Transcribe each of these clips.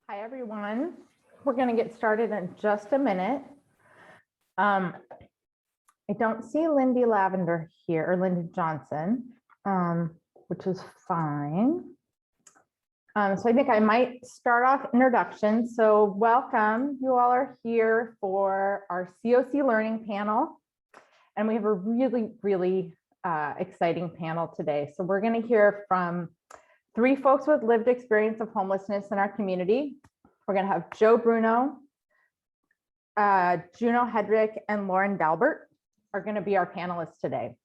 Hi, everyone. We're going to get started in just a minute. I don't see Lindy Lavender here, or Linda Johnson, which is fine. So I think I might start off introductions. So welcome. You all are here for our CoC learning panel. And we have a really exciting panel today. So we're going to hear from 3 folks with lived experience of homelessness in our community. We're going to have Joe Bruno, Juno Hedrick, and Lauren Dalbert are going to be our panelists today.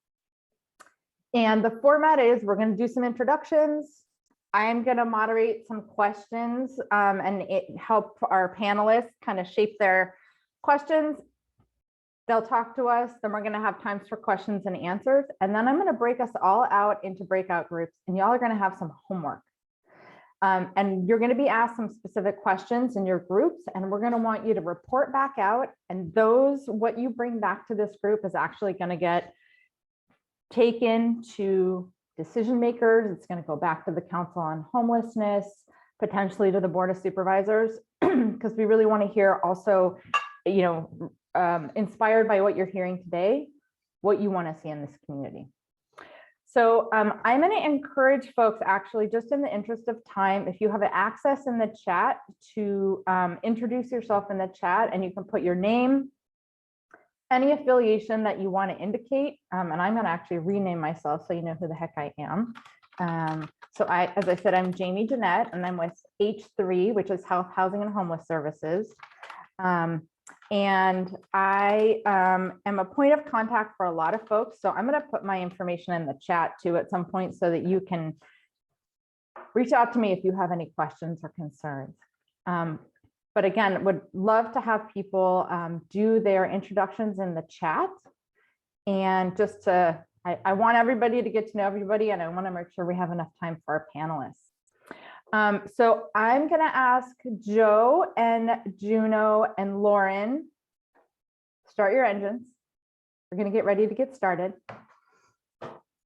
And the format is we're going to do some introductions. I'm going to moderate some questions and help our panelists kind of shape their questions. They'll talk to us, then we're going to have times for questions and answers. And then I'm going to break us all out into breakout groups, and y'all are going to have some homework. And you're going to be asked some specific questions in your groups, and we're going to want you to report back out. And what you bring back to this group is actually going to get taken to decision makers. It's going to go back to the Council on Homelessness, potentially to the Board of Supervisors, because we really want to hear also, inspired by what you're hearing today, what you want to see in this community. So I'm going to encourage folks, actually, just in the interest of time, if you have access in the chat to introduce yourself in the chat, and you can put your name, any affiliation that you want to indicate. And I'm going to actually rename myself so you know who the heck I am. As I said, I'm Jamie Jeanette, and I'm with H.O.P.E, which is Health, Housing, and Homeless Services. And I am a point of contact for a lot of folks. So I'm going to put my information in the chat too at some point so that you can reach out to me if you have any questions or concerns. But again, would love to have people do their introductions in the chat. And just I want everybody to get to know everybody, and I want to make sure we have enough time for our panelists. So I'm going to ask Joe and Juno and Lauren, start your engines. We're going to get ready to get started.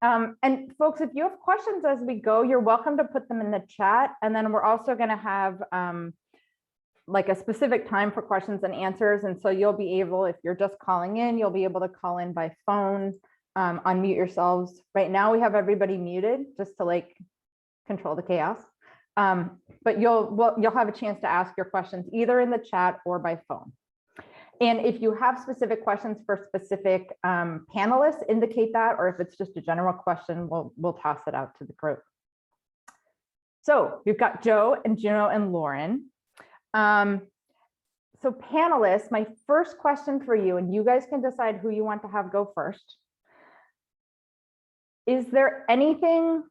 And folks, if you have questions as we go, you're welcome to put them in the chat. And then we're also going to have like a specific time for questions and answers. And so you'll be able, if you're just calling in, you'll be able to call in by phone, unmute yourselves. Right now we have everybody muted just to control the chaos. But you'll have a chance to ask your questions either in the chat or by phone. And if you have specific questions for specific panelists, indicate that, or if it's just a general question, we'll toss it out to the group. So we've got Joe and Juno and Lauren. So panelists, my first question for you, and you guys can decide who you want to have go first. Is there anything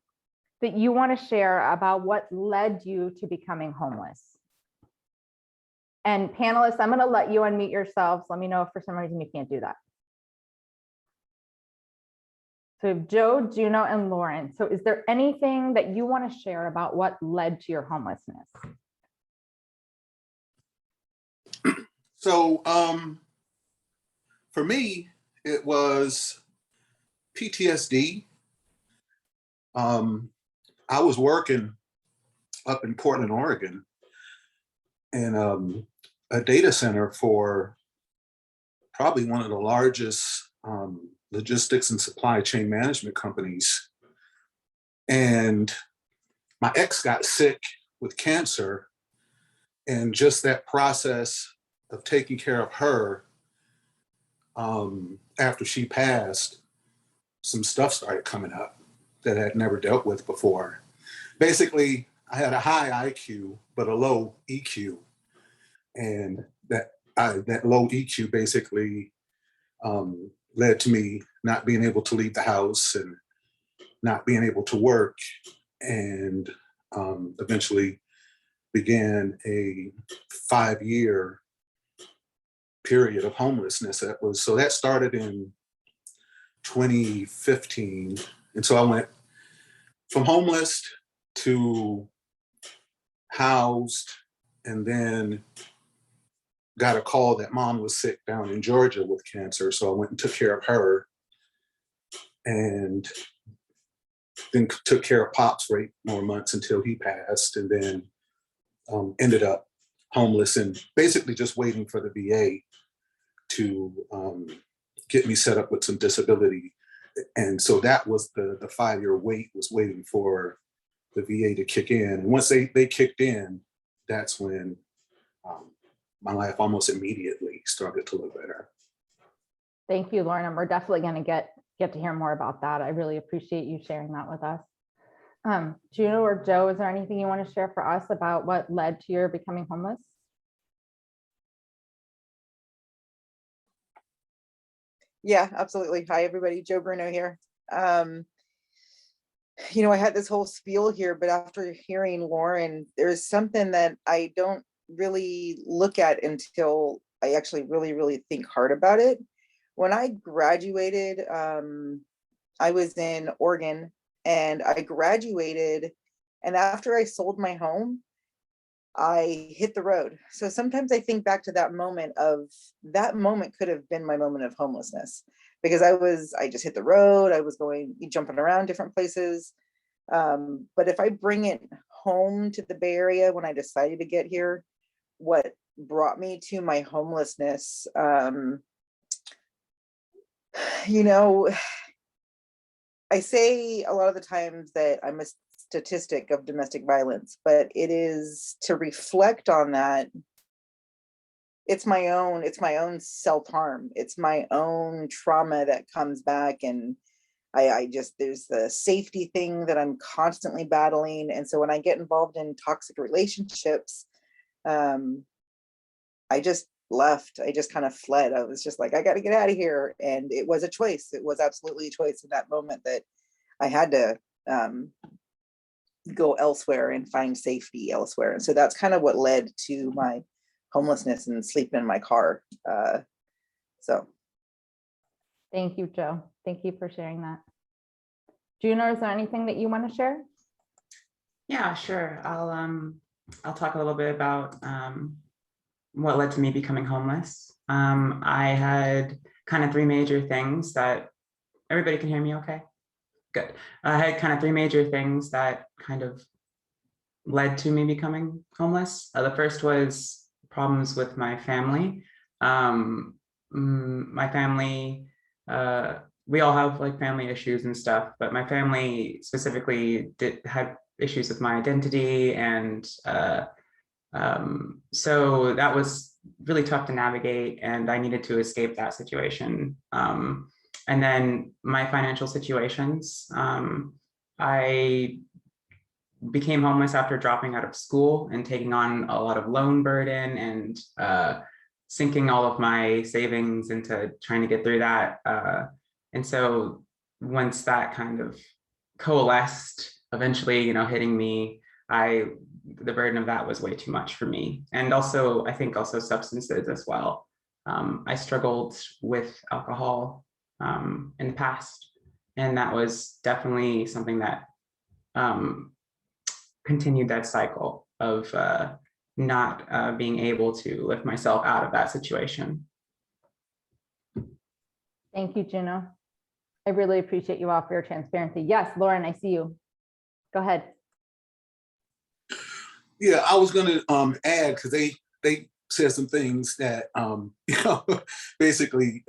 that you want to share about what led you to becoming homeless? And panelists, I'm going to let you unmute yourselves. Let me know if for some reason you can't do that. So we have Joe, Juno, and Lauren. So is there anything that you want to share about what led to your homelessness? So for me, it was PTSD. I was working up in Portland, Oregon, in a data center for probably one of the largest logistics and supply chain management companies. And my ex got sick with cancer, and just that process of taking care of her after she passed, some stuff started coming up that I had never dealt with before. Basically, I had a high IQ, but a low EQ. And that low EQ basically led to me not being able to leave the house and not being able to work, and eventually began a 5-year period of homelessness. That started in 2015. And so I went from homeless to housed, and then got a call that mom was sick down in Georgia with cancer. So I went and took care of her, and then took care of Pops for 8 more months until he passed, and then ended up homeless and basically just waiting for the VA to get me set up with some disability. And so that was the 5-year wait, was waiting for the VA to kick in. And once they kicked in, that's when my life almost immediately started to look better. Thank you, Lauren. And we're definitely going to get to hear more about that. I really appreciate you sharing that with us. Juno or Joe, is there anything you want to share for us about what led to your becoming homeless? Yeah, absolutely. Hi, everybody. Joe Bruno here. You know, I had this whole spiel here, but after hearing Lauren, there's something that I don't really look at until I actually really think hard about it. When I graduated, I was in Oregon, and I graduated, and after I sold my home, I hit the road. So sometimes I think back to that moment could have been my moment of homelessness, because I just hit the road. I was jumping around different places. But if I bring it home to the Bay Area, when I decided to get here, what brought me to my homelessness, you know, I say a lot of the times that I'm a statistic of domestic violence, but it is to reflect on that. It's my own self-harm. It's my own trauma that comes back, and I just, there's the safety thing that I'm constantly battling. And so when I get involved in toxic relationships, I just left. I just kind of fled. I was just like, I got to get out of here. And it was a choice. It was absolutely a choice in that moment that I had to go elsewhere and find safety elsewhere. And so that's kind of what led to my homelessness and sleeping in my car. So. Thank you, Joe. Thank you for sharing that. Juno, is there anything that you want to share? Yeah, sure. I'll talk a little bit about what led to me becoming homeless. I had kind of 3 major things that, everybody can hear me okay? Good. I had kind of 3 major things that kind of led to me becoming homeless. The first was problems with my family. My family, we all have like family issues and stuff, but my family specifically had issues with my identity, and so that was really tough to navigate, and I needed to escape that situation. And then my financial situations, I became homeless after dropping out of school and taking on a lot of loan burden, and sinking all of my savings into trying to get through that. And so once that kind of coalesced, eventually, hitting me, the burden of that was way too much for me. And also, I think also substances as well. I struggled with alcohol in the past, and that was definitely something that continued that cycle of not being able to lift myself out of that situation. Thank you, Juno. I really appreciate you all for your transparency. Yes, Lauren, I see you. Go ahead. Yeah, I was going to add, because they said some things that basically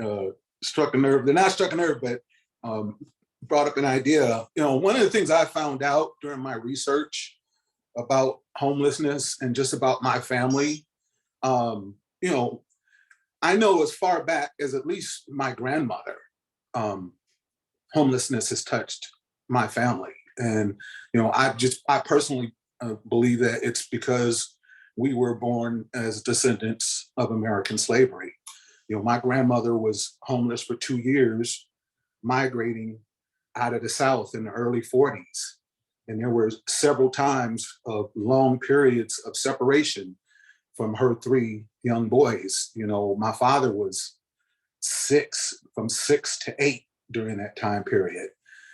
struck a nerve. They're not struck a nerve, but brought up an idea. One of the things I found out during my research about homelessness and just about my family, I know as far back as at least my grandmother, homelessness has touched my family. And, I personally believe that it's because we were born as descendants of American slavery. My grandmother was homeless for 2 years, migrating out of the South in the early 40s. And there were several times of long periods of separation from her 3 young boys. My father was from 6 to 8 during that time period.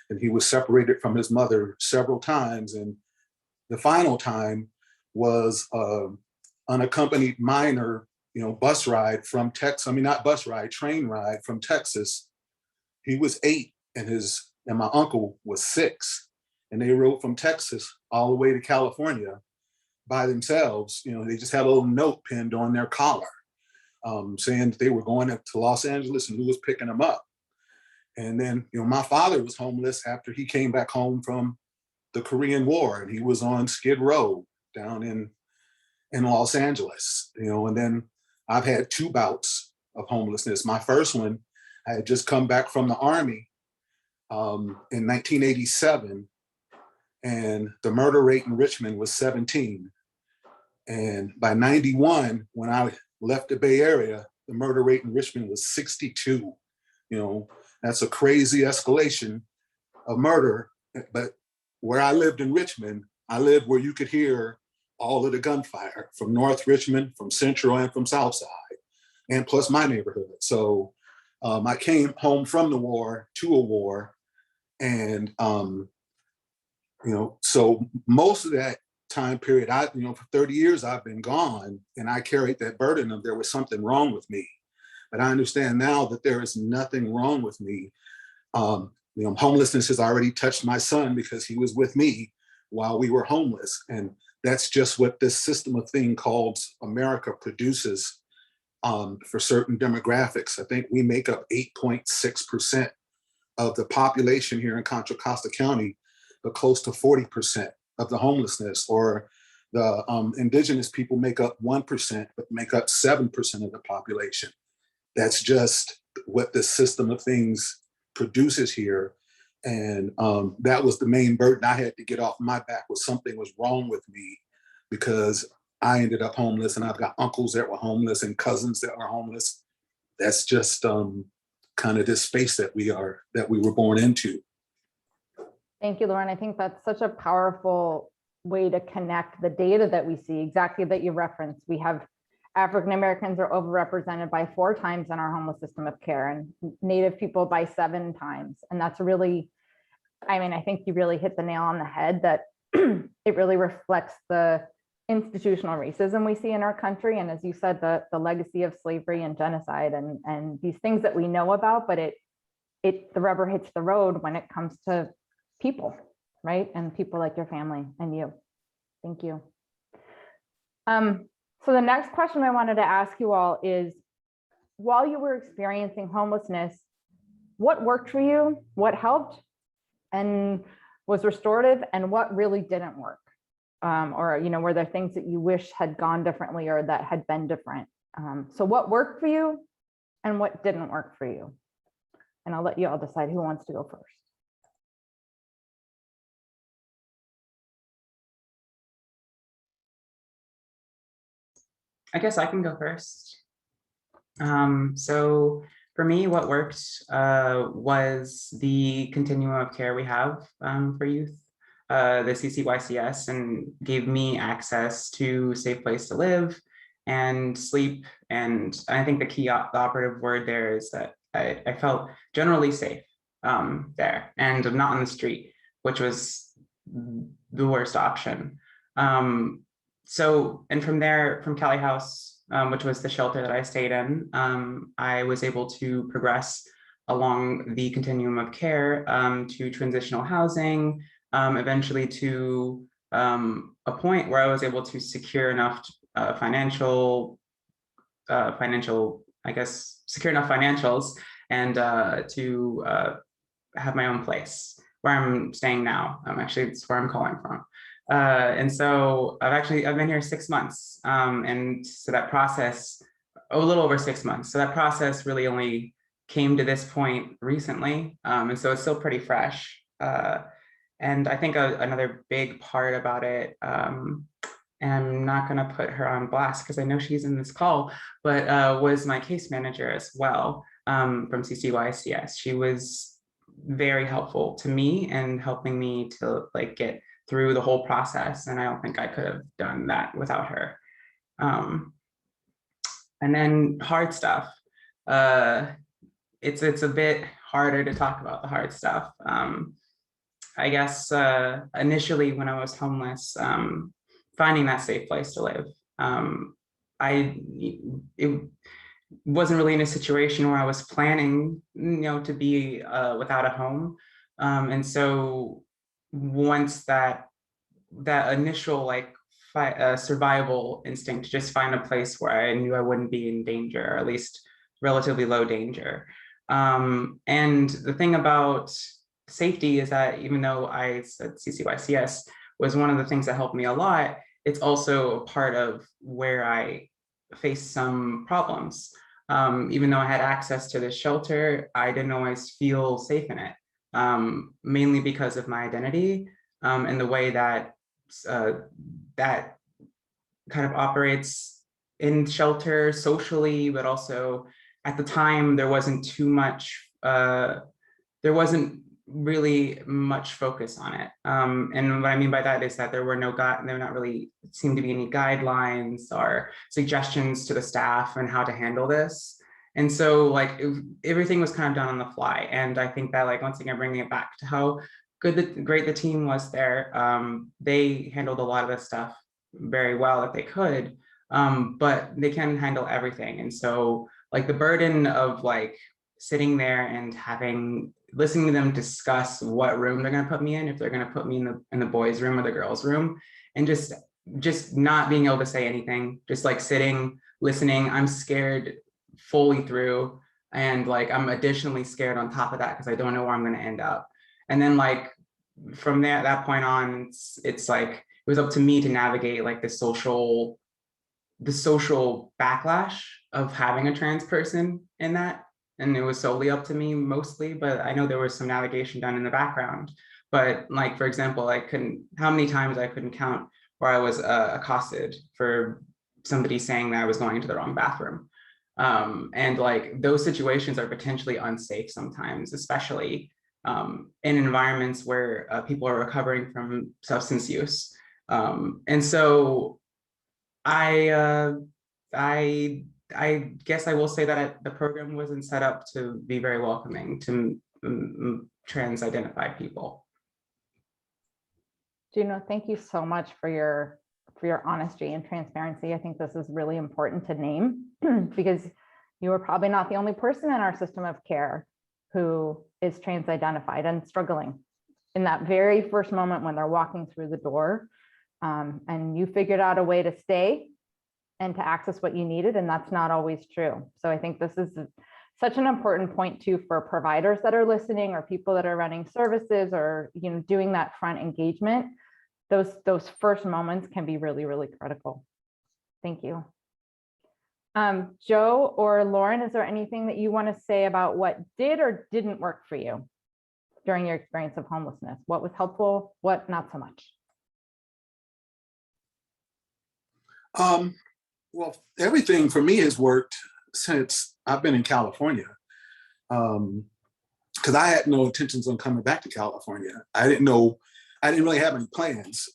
And he was separated from his mother several times. And the final time was unaccompanied minor, bus ride from Texas. I mean, not bus ride, train ride from Texas. He was 8 and my uncle was 6. And they rode from Texas all the way to California by themselves. You know, they just had a little note pinned on their collar saying that they were going to Los Angeles and who was picking them up. And then, you know, my father was homeless after he came back home from the Korean War, and he was on Skid Row down in Los Angeles, you know. And then I've had 2 bouts of homelessness. My first one, I had just come back from the Army in 1987, and the murder rate in Richmond was 17. And by 91, when I left the Bay Area, the murder rate in Richmond was 62. You know, that's a crazy escalation of murder. But where I lived in Richmond, I lived where you could hear all of the gunfire from North Richmond, from Central, and from South Side, and plus my neighborhood. So I came home from the war to a war, and you know, so most of that time period, you know, for 30 years I've been gone, and I carried that burden of there was something wrong with me. But I understand now that there is nothing wrong with me. You know, homelessness has already touched my son because he was with me while we were homeless. And that's just what this system of thing called America produces for certain demographics. I think we make up 8.6% of the population here in Contra Costa County, but close to 40% of the homelessness. Or the indigenous people make up 1%, but make up 7% of the population. That's just what the system of things produces here. And that was the main burden I had to get off my back, was something was wrong with me, because I ended up homeless, and I've got uncles that were homeless and cousins that were homeless. That's just kind of this space that we were born into. Thank you, Lauren. I think that's such a powerful way to connect the data that we see, exactly that you referenced. We have African Americans are overrepresented by 4 times in our homeless system of care, and Native people by 7 times. And that's really, I mean, I think you really hit the nail on the head, that it really reflects the institutional racism we see in our country. And as you said, the legacy of slavery and genocide, and these things that we know about, but the rubber hits the road when it comes to people, right? And people like your family and you. Thank you. So the next question I wanted to ask you all is, while you were experiencing homelessness, what worked for you? What helped and was restorative, and what really didn't work? Or, you know, were there things that you wish had gone differently or that had been different? So what worked for you and what didn't work for you? And I'll let you all decide who wants to go first. I guess I can go first. So for me, what worked was the continuum of care we have for youth, the CCYCS, and gave me access to a safe place to live and sleep. And I think the operative word there is that I felt generally safe there, and not on the street, which was the worst option. So, and from there, from Cali House, which was the shelter that I stayed in, I was able to progress along the continuum of care to transitional housing, eventually to a point where I was able to secure enough financial, I guess, secure enough financials, and to have my own place where I'm staying now. Actually, it's where I'm calling from. And so I've been here 6 months. And so that process, a little over 6 months. So that process really only came to this point recently. And so it's still pretty fresh. And I think another big part about it, and I'm not gonna put her on blast because I know she's in this call, but was my case manager as well from CCYCS. She was very helpful to me and helping me to get through the whole process. And I don't think I could have done that without her. And then hard stuff. It's a bit harder to talk about the hard stuff. I guess initially when I was homeless, finding that safe place to live, it wasn't really in a situation where I was planning, to be without a home. And so once that initial survival instinct to just find a place where I knew I wouldn't be in danger, or at least relatively low danger. And the thing about safety is that even though I said CCYCS was one of the things that helped me a lot, it's also a part of where I faced some problems. Even though I had access to this shelter, I didn't always feel safe in it, mainly because of my identity and the way that that kind of operates in shelter socially, but also at the time there wasn't too much, there wasn't really much focus on it. And what I mean by that is that there not really seemed to be any guidelines or suggestions to the staff on how to handle this. And so like everything was kind of done on the fly. And I think that like, once again, bringing it back to how great the team was there, they handled a lot of this stuff very well if they could, but they can handle everything. And so like the burden of like sitting there and listening to them discuss what room they're going to put me in, if they're going to put me in the boys' room or the girls' room, and just not being able to say anything, just like sitting, listening. I'm scared fully through, and like I'm additionally scared on top of that because I don't know where I'm going to end up. And then like from there, at that point on, it's like it was up to me to navigate like the social backlash of having a trans person in that. And it was solely up to me mostly, but I know there was some navigation done in the background. But like, for example, how many times I couldn't count where I was accosted for somebody saying that I was going into the wrong bathroom. And like those situations are potentially unsafe sometimes, especially in environments where people are recovering from substance use. And so I guess I will say that the program wasn't set up to be very welcoming to trans identified people. Juno, thank you so much for your honesty and transparency. I think this is really important to name because you are probably not the only person in our system of care who is trans identified and struggling in that very first moment when they're walking through the door. And you figured out a way to stay and to access what you needed, and that's not always true. So I think this is such an important point too for providers that are listening, or people that are running services, or doing that front engagement. Those first moments can be really, really critical. Thank you. Joe or Lauren, is there anything that you want to say about what did or didn't work for you during your experience of homelessness? What was helpful, what not so much? Well, everything for me has worked since I've been in California, because I had no intentions on coming back to California. I didn't really have any plans.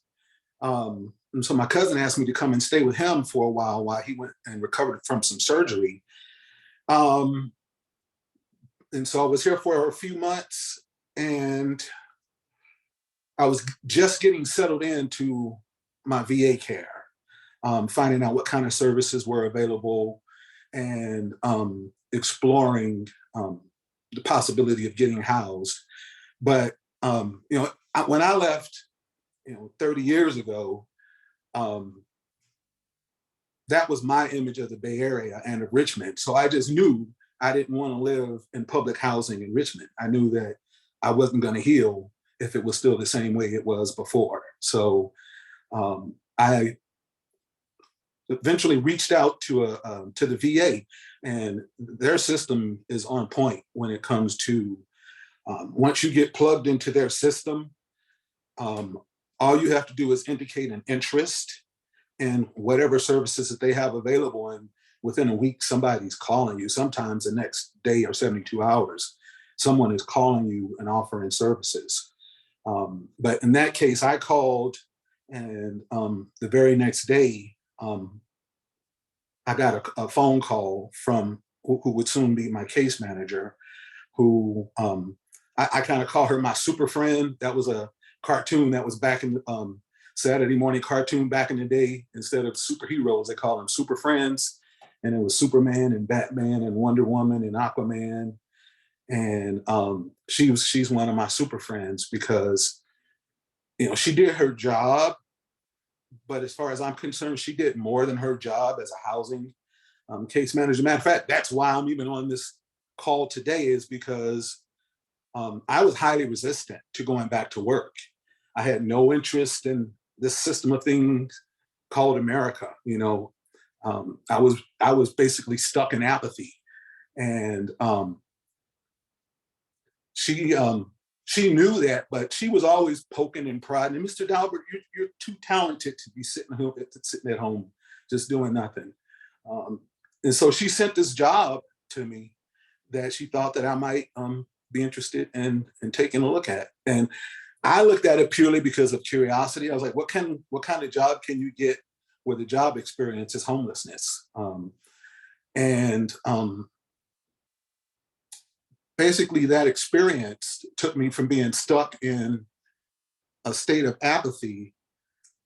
And so my cousin asked me to come and stay with him for a while he went and recovered from some surgery. And so I was here for a few months, and I was just getting settled into my VA care. Finding out what kind of services were available, and exploring the possibility of getting housed. But when I left, 30 years ago, that was my image of the Bay Area and of Richmond. So I just knew I didn't want to live in public housing in Richmond. I knew that I wasn't going to heal if it was still the same way it was before. So I eventually reached out to the VA, and their system is on point when it comes to once you get plugged into their system, all you have to do is indicate an interest in whatever services that they have available, and within a week somebody's calling you. Sometimes the next day or 72 hours, someone is calling you and offering services. But in that case, I called, and the very next day, I got a phone call from who would soon be my case manager, who I kind of call her my super friend. That was a cartoon that was back in Saturday morning cartoon back in the day. Instead of superheroes, they call them super friends. And it was Superman and Batman and Wonder Woman and Aquaman. And she's one of my super friends because, she did her job, but as far as I'm concerned, she did more than her job as a housing case manager. Matter of fact, that's why I'm even on this call today, is because I was highly resistant to going back to work. I had no interest in this system of things called America. You know, I was basically stuck in apathy, and she knew that, but she was always poking and prodding. And Mr. Dalbert, you're too talented to be sitting at home just doing nothing. And so she sent this job to me that she thought that I might be interested in taking a look at. And I looked at it purely because of curiosity. I was like, what kind of job can you get where the job experience is homelessness? Basically that experience took me from being stuck in a state of apathy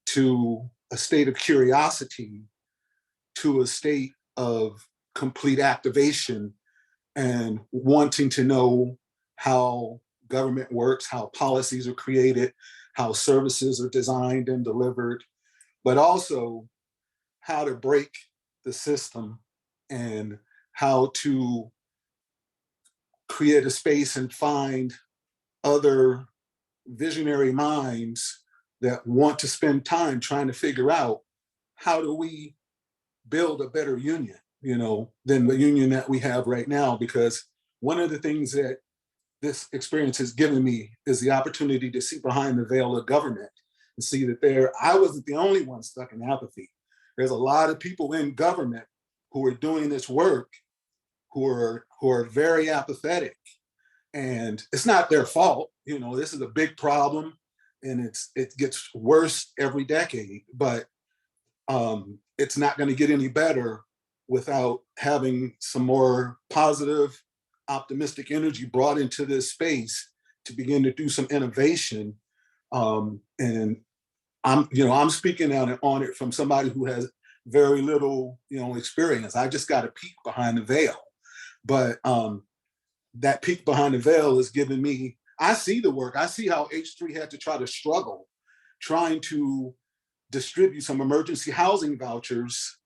to a state of curiosity to a state of complete activation and wanting to know how government works, how policies are created, how services are designed and delivered, but also how to break the system and how to create a space and find other visionary minds that want to spend time trying to figure out how do we build a better union, you know, than the union that we have right now. Because one of the things that this experience has given me is the opportunity to see behind the veil of government and see that I wasn't the only one stuck in apathy. There's a lot of people in government who are doing this work who are very apathetic, and it's not their fault. You know, this is a big problem, and it gets worse every decade. But it's not going to get any better without having some more positive, optimistic energy brought into this space to begin to do some innovation. And I'm speaking on it from somebody who has very little, experience. I just got a peek behind the veil. But that peek behind the veil is giving me, I see the work. I see how H3 had to try to struggle trying to distribute some emergency housing vouchers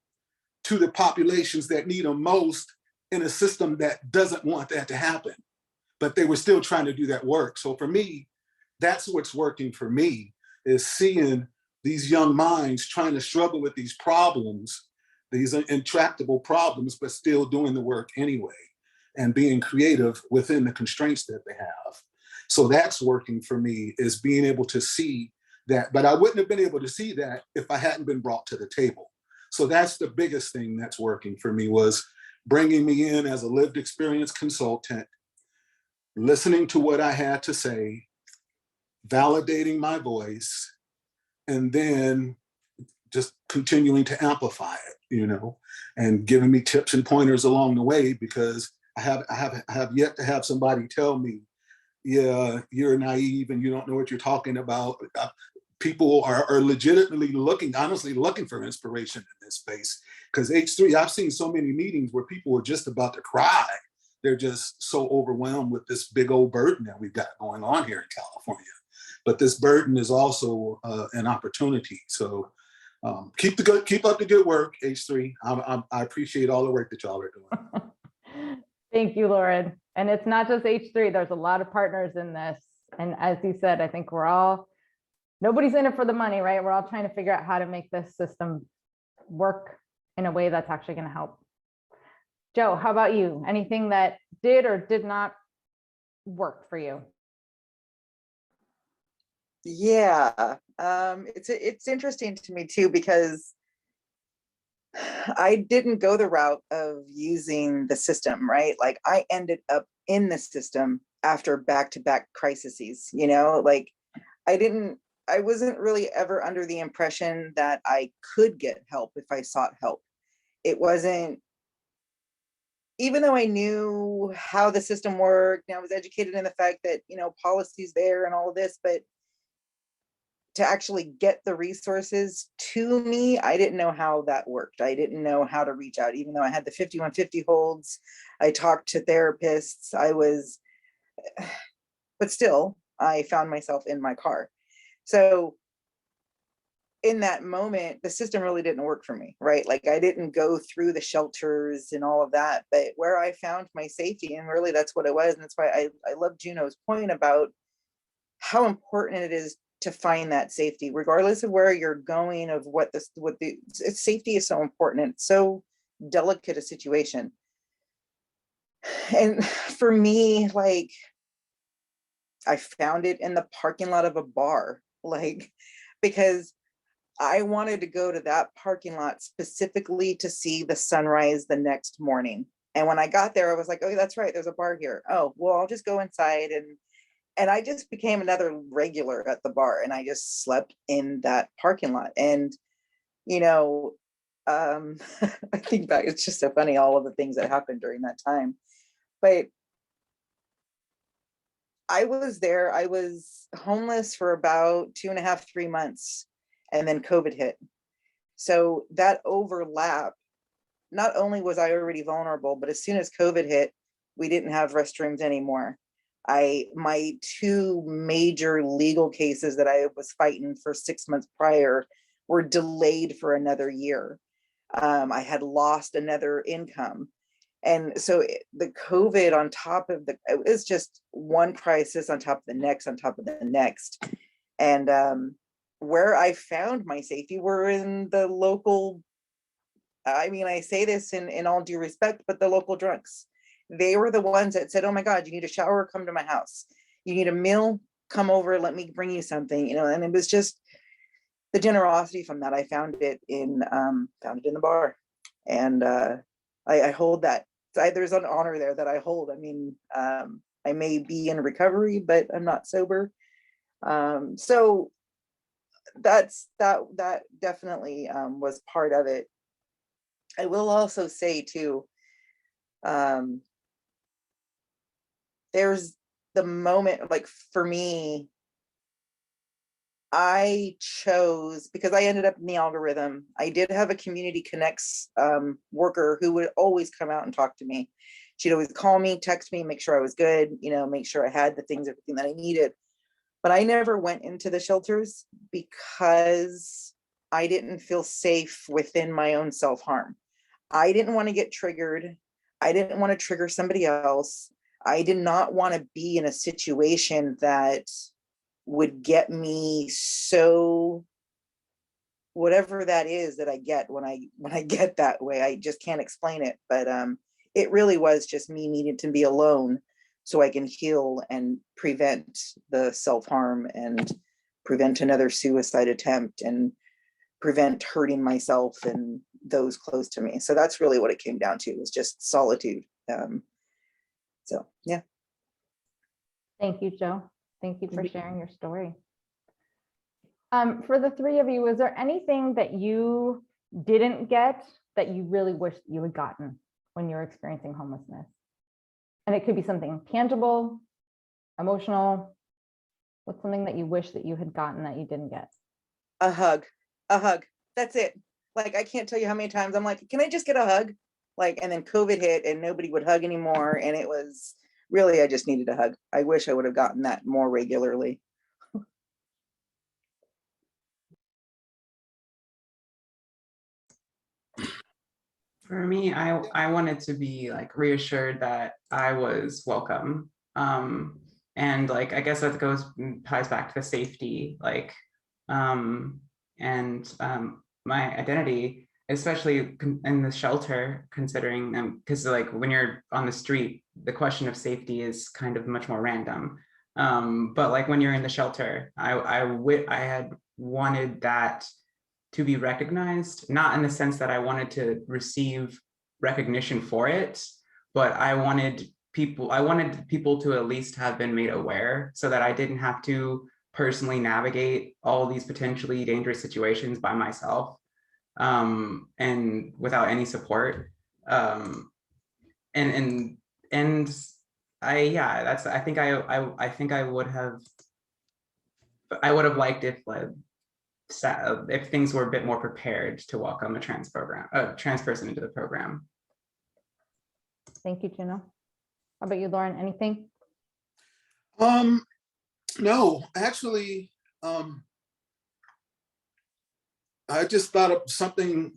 to the populations that need them most in a system that doesn't want that to happen. But they were still trying to do that work. So for me, that's what's working for me, is seeing these young minds trying to struggle with these problems, these intractable problems, but still doing the work anyway and being creative within the constraints that they have. So that's working for me, is being able to see that. But I wouldn't have been able to see that if I hadn't been brought to the table. So that's the biggest thing that's working for me, was bringing me in as a lived experience consultant, listening to what I had to say, validating my voice, and then just continuing to amplify it, and giving me tips and pointers along the way, because I have yet to have somebody tell me, yeah, you're naive and you don't know what you're talking about. People are legitimately honestly looking for inspiration in this space. Because H3, I've seen so many meetings where people are just about to cry. They're just so overwhelmed with this big old burden that we've got going on here in California. But this burden is also an opportunity. So keep up the good work, H3. I appreciate all the work that y'all are doing. Thank you, Lauren. And it's not just H3, there's a lot of partners in this. And as you said, I think nobody's in it for the money, right? We're all trying to figure out how to make this system work in a way that's actually going to help. Joe, how about you? Anything that did or did not work for you? Yeah, it's interesting to me too, because I didn't go the route of using the system, right? Like, I ended up in the system after back-to-back crises, like I wasn't really ever under the impression that I could get help if I sought help. It wasn't, even though I knew how the system worked, and I was educated in the fact that, policies there and all of this, but to actually get the resources to me, I didn't know how that worked. I didn't know how to reach out, even though I had the 5150 holds. I talked to therapists. But still, I found myself in my car. So in that moment, the system really didn't work for me, right? Like I didn't go through the shelters and all of that, but where I found my safety, and really that's what it was. And that's why I love Juno's point about how important it is to find that safety, regardless of where you're going, of safety is so important. And it's so delicate a situation. And for me, like, I found it in the parking lot of a bar, like, because I wanted to go to that parking lot specifically to see the sunrise the next morning. And when I got there, I was like, oh, that's right, there's a bar here. Oh, well, I'll just go inside. And I just became another regular at the bar, and I just slept in that parking lot. And, you know, I think back, it's just so funny, all of the things that happened during that time. But I was there, I was homeless for about 2.5, 3 months, and then COVID hit. So that overlap, not only was I already vulnerable, but as soon as COVID hit, we didn't have restrooms anymore. My 2 major legal cases that I was fighting for 6 months prior were delayed for another year. I had lost another income. And so the COVID on top of it was just one crisis on top of the next, on top of the next. And where I found my safety were in the local, I mean, I say this in all due respect, but the local drunks. They were the ones that said, oh my God, you need a shower, come to my house. You need a meal, come over, let me bring you something, you know. And it was just the generosity from that. I found it in the bar. And I hold that. There's an honor there that I hold. I mean, I may be in recovery, but I'm not sober. So that definitely was part of it. I will also say too, there's the moment, like for me, I chose, because I ended up in the algorithm, I did have a Community Connects worker who would always come out and talk to me. She'd always call me, text me, make sure I was good, you know, make sure I had the things, everything that I needed. But I never went into the shelters because I didn't feel safe within my own self-harm. I didn't want to get triggered. I didn't want to trigger somebody else. I did not want to be in a situation that would get me so, whatever that is that I get when I get that way. I just can't explain it. But it really was just me needing to be alone so I can heal and prevent the self-harm and prevent another suicide attempt and prevent hurting myself and those close to me. So that's really what it came down to, was just solitude. So yeah. Thank you, Joe. Thank you for sharing your story. For the 3 of you, is there anything that you didn't get that you really wish you had gotten when you were experiencing homelessness? And it could be something tangible, emotional. What's something that you wish that you had gotten that you didn't get? A hug. That's it. Like, I can't tell you how many times I'm like, can I just get a hug? Like, and then COVID hit and nobody would hug anymore. And it was really, I just needed a hug. I wish I would have gotten that more regularly. For me, I wanted to be like reassured that I was welcome. And like, I guess that ties back to the safety, like, and my identity, especially in the shelter, considering because like when you're on the street, the question of safety is kind of much more random. But like when you're in the shelter, I had wanted that to be recognized, not in the sense that I wanted to receive recognition for it, but I wanted people to at least have been made aware so that I didn't have to personally navigate all these potentially dangerous situations by myself, and without any support. And I think I would have liked if things were a bit more prepared to welcome a trans person into the program. Thank you, Juno. How about you, Lauren? Anything? No, actually, I just thought of something.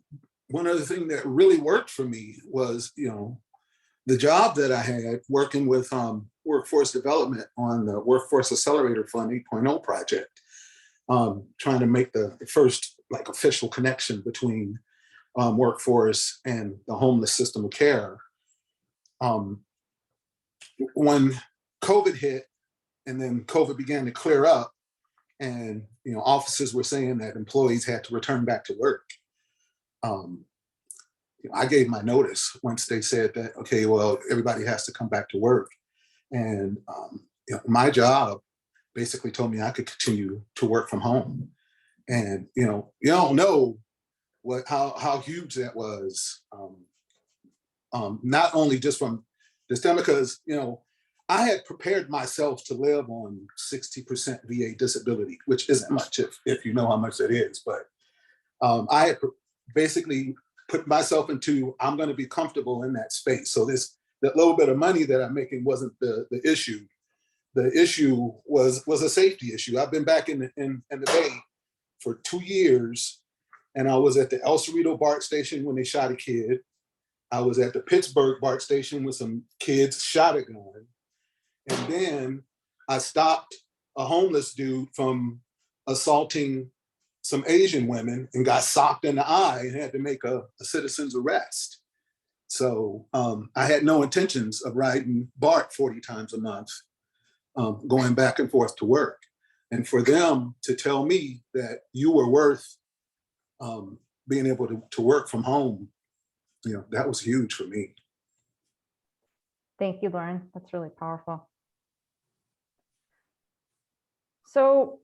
One other thing that really worked for me was, the job that I had working with workforce development on the Workforce Accelerator Fund 8.0 project, trying to make the first like official connection between workforce and the homeless system of care. When COVID hit and then COVID began to clear up, and offices were saying that employees had to return back to work. I gave my notice once they said that, okay, well, everybody has to come back to work. And my job basically told me I could continue to work from home. And you don't know how huge that was. Not only just from this time, because I had prepared myself to live on 60% VA disability, which isn't much if you know how much that is. But I had basically put myself into, I'm going to be comfortable in that space. So that little bit of money that I'm making wasn't the issue. The issue was a safety issue. I've been back in the Bay for 2 years, and I was at the El Cerrito BART station when they shot a kid. I was at the Pittsburgh BART station when some kids shot a gun. And then I stopped a homeless dude from assaulting some Asian women and got socked in the eye and had to make a citizen's arrest. So I had no intentions of riding BART 40 times a month, going back and forth to work. And for them to tell me that you were worth being able to work from home, that was huge for me. Thank you, Lauren. That's really powerful. So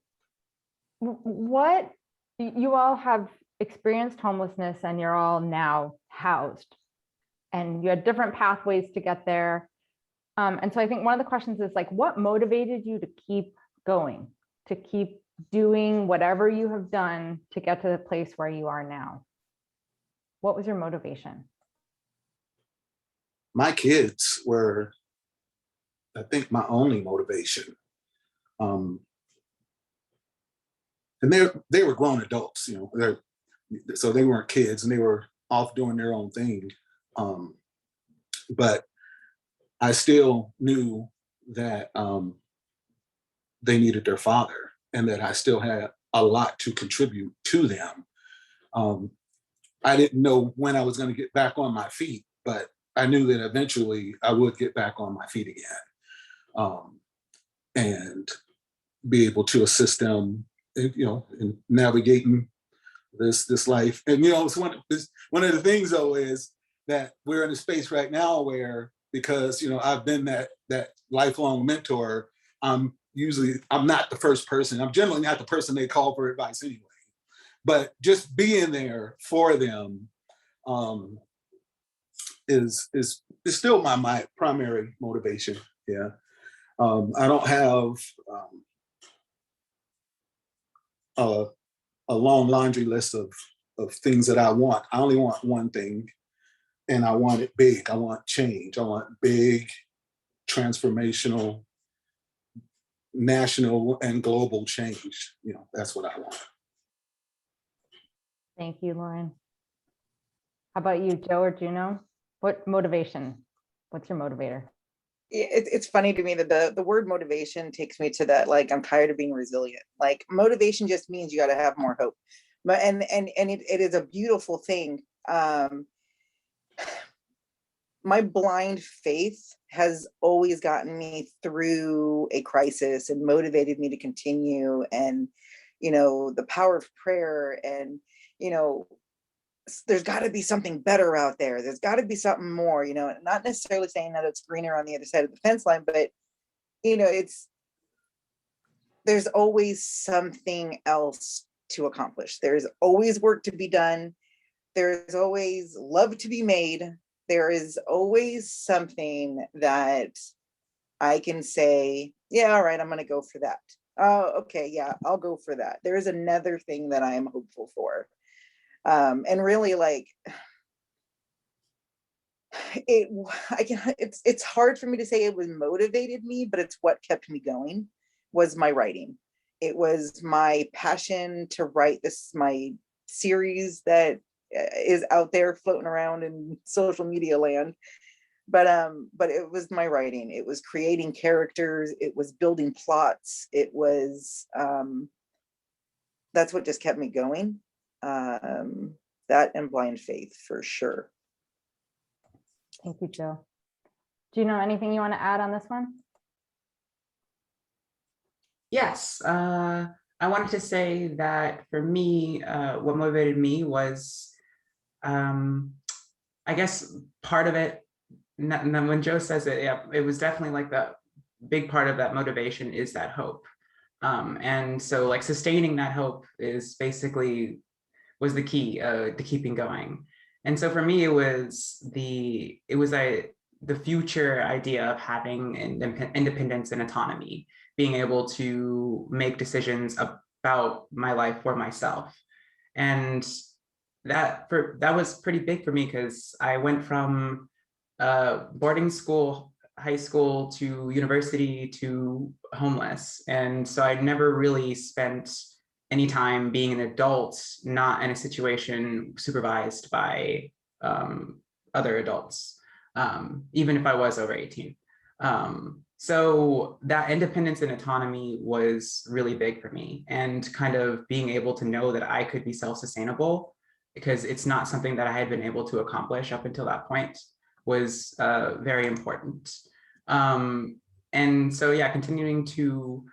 what, you all have experienced homelessness and you're all now housed, and you had different pathways to get there. And so I think one of the questions is like, what motivated you to keep going, to keep doing whatever you have done to get to the place where you are now? What was your motivation? My kids were, I think, my only motivation. And they were grown adults, so they weren't kids and they were off doing their own thing. But I still knew that they needed their father and that I still had a lot to contribute to them. I didn't know when I was going to get back on my feet, but I knew that eventually I would get back on my feet again, and be able to assist them, in navigating this life. And it's one of the things though is that we're in a space right now where, because I've been that lifelong mentor, I'm not the first person. I'm generally not the person they call for advice anyway. But just being there for them is still my primary motivation. Yeah, I don't have a long laundry list of things that I want. I only want one thing, and I want it big. I want change. I want big, transformational, national and global change. That's what I want. Thank you, Lauren. How about you, Joe or Juno? What motivation? What's your motivator? It's funny to me that the word motivation takes me to that, like, I'm tired of being resilient. Like, motivation just means you got to have more hope. But and it is a beautiful thing. My blind faith has always gotten me through a crisis and motivated me to continue. And the power of prayer, and there's got to be something better out there. There's got to be something more, not necessarily saying that it's greener on the other side of the fence line, but there's always something else to accomplish. There's always work to be done. There's always love to be made. There is always something that I can say, yeah, all right, I'm going to go for that. Oh, okay, yeah, I'll go for that. There is another thing that I am hopeful for. And really, like, it's hard for me to say it was motivated me, but it's what kept me going was my writing. It was my passion to write my series that is out there floating around in social media land. But it was my writing. It was creating characters. It was building plots. It was, that's what just kept me going. That and Blind Faith for sure. Thank you, Jill. Do you know anything you want to add on this one? Yes, I wanted to say that for me, what motivated me was, I guess part of it, and then when Joe says it, yeah, it was definitely like the big part of that motivation is that hope. And so like sustaining that hope is basically was the key to keeping going. And so for me, it was the future idea of having independence and autonomy, being able to make decisions about my life for myself. And that was pretty big for me because I went from boarding school, high school to university to homeless. And so I never really spent any time being an adult, not in a situation supervised by other adults, even if I was over 18. So that independence and autonomy was really big for me, and kind of being able to know that I could be self-sustainable, because it's not something that I had been able to accomplish up until that point, was very important. And so yeah, continuing to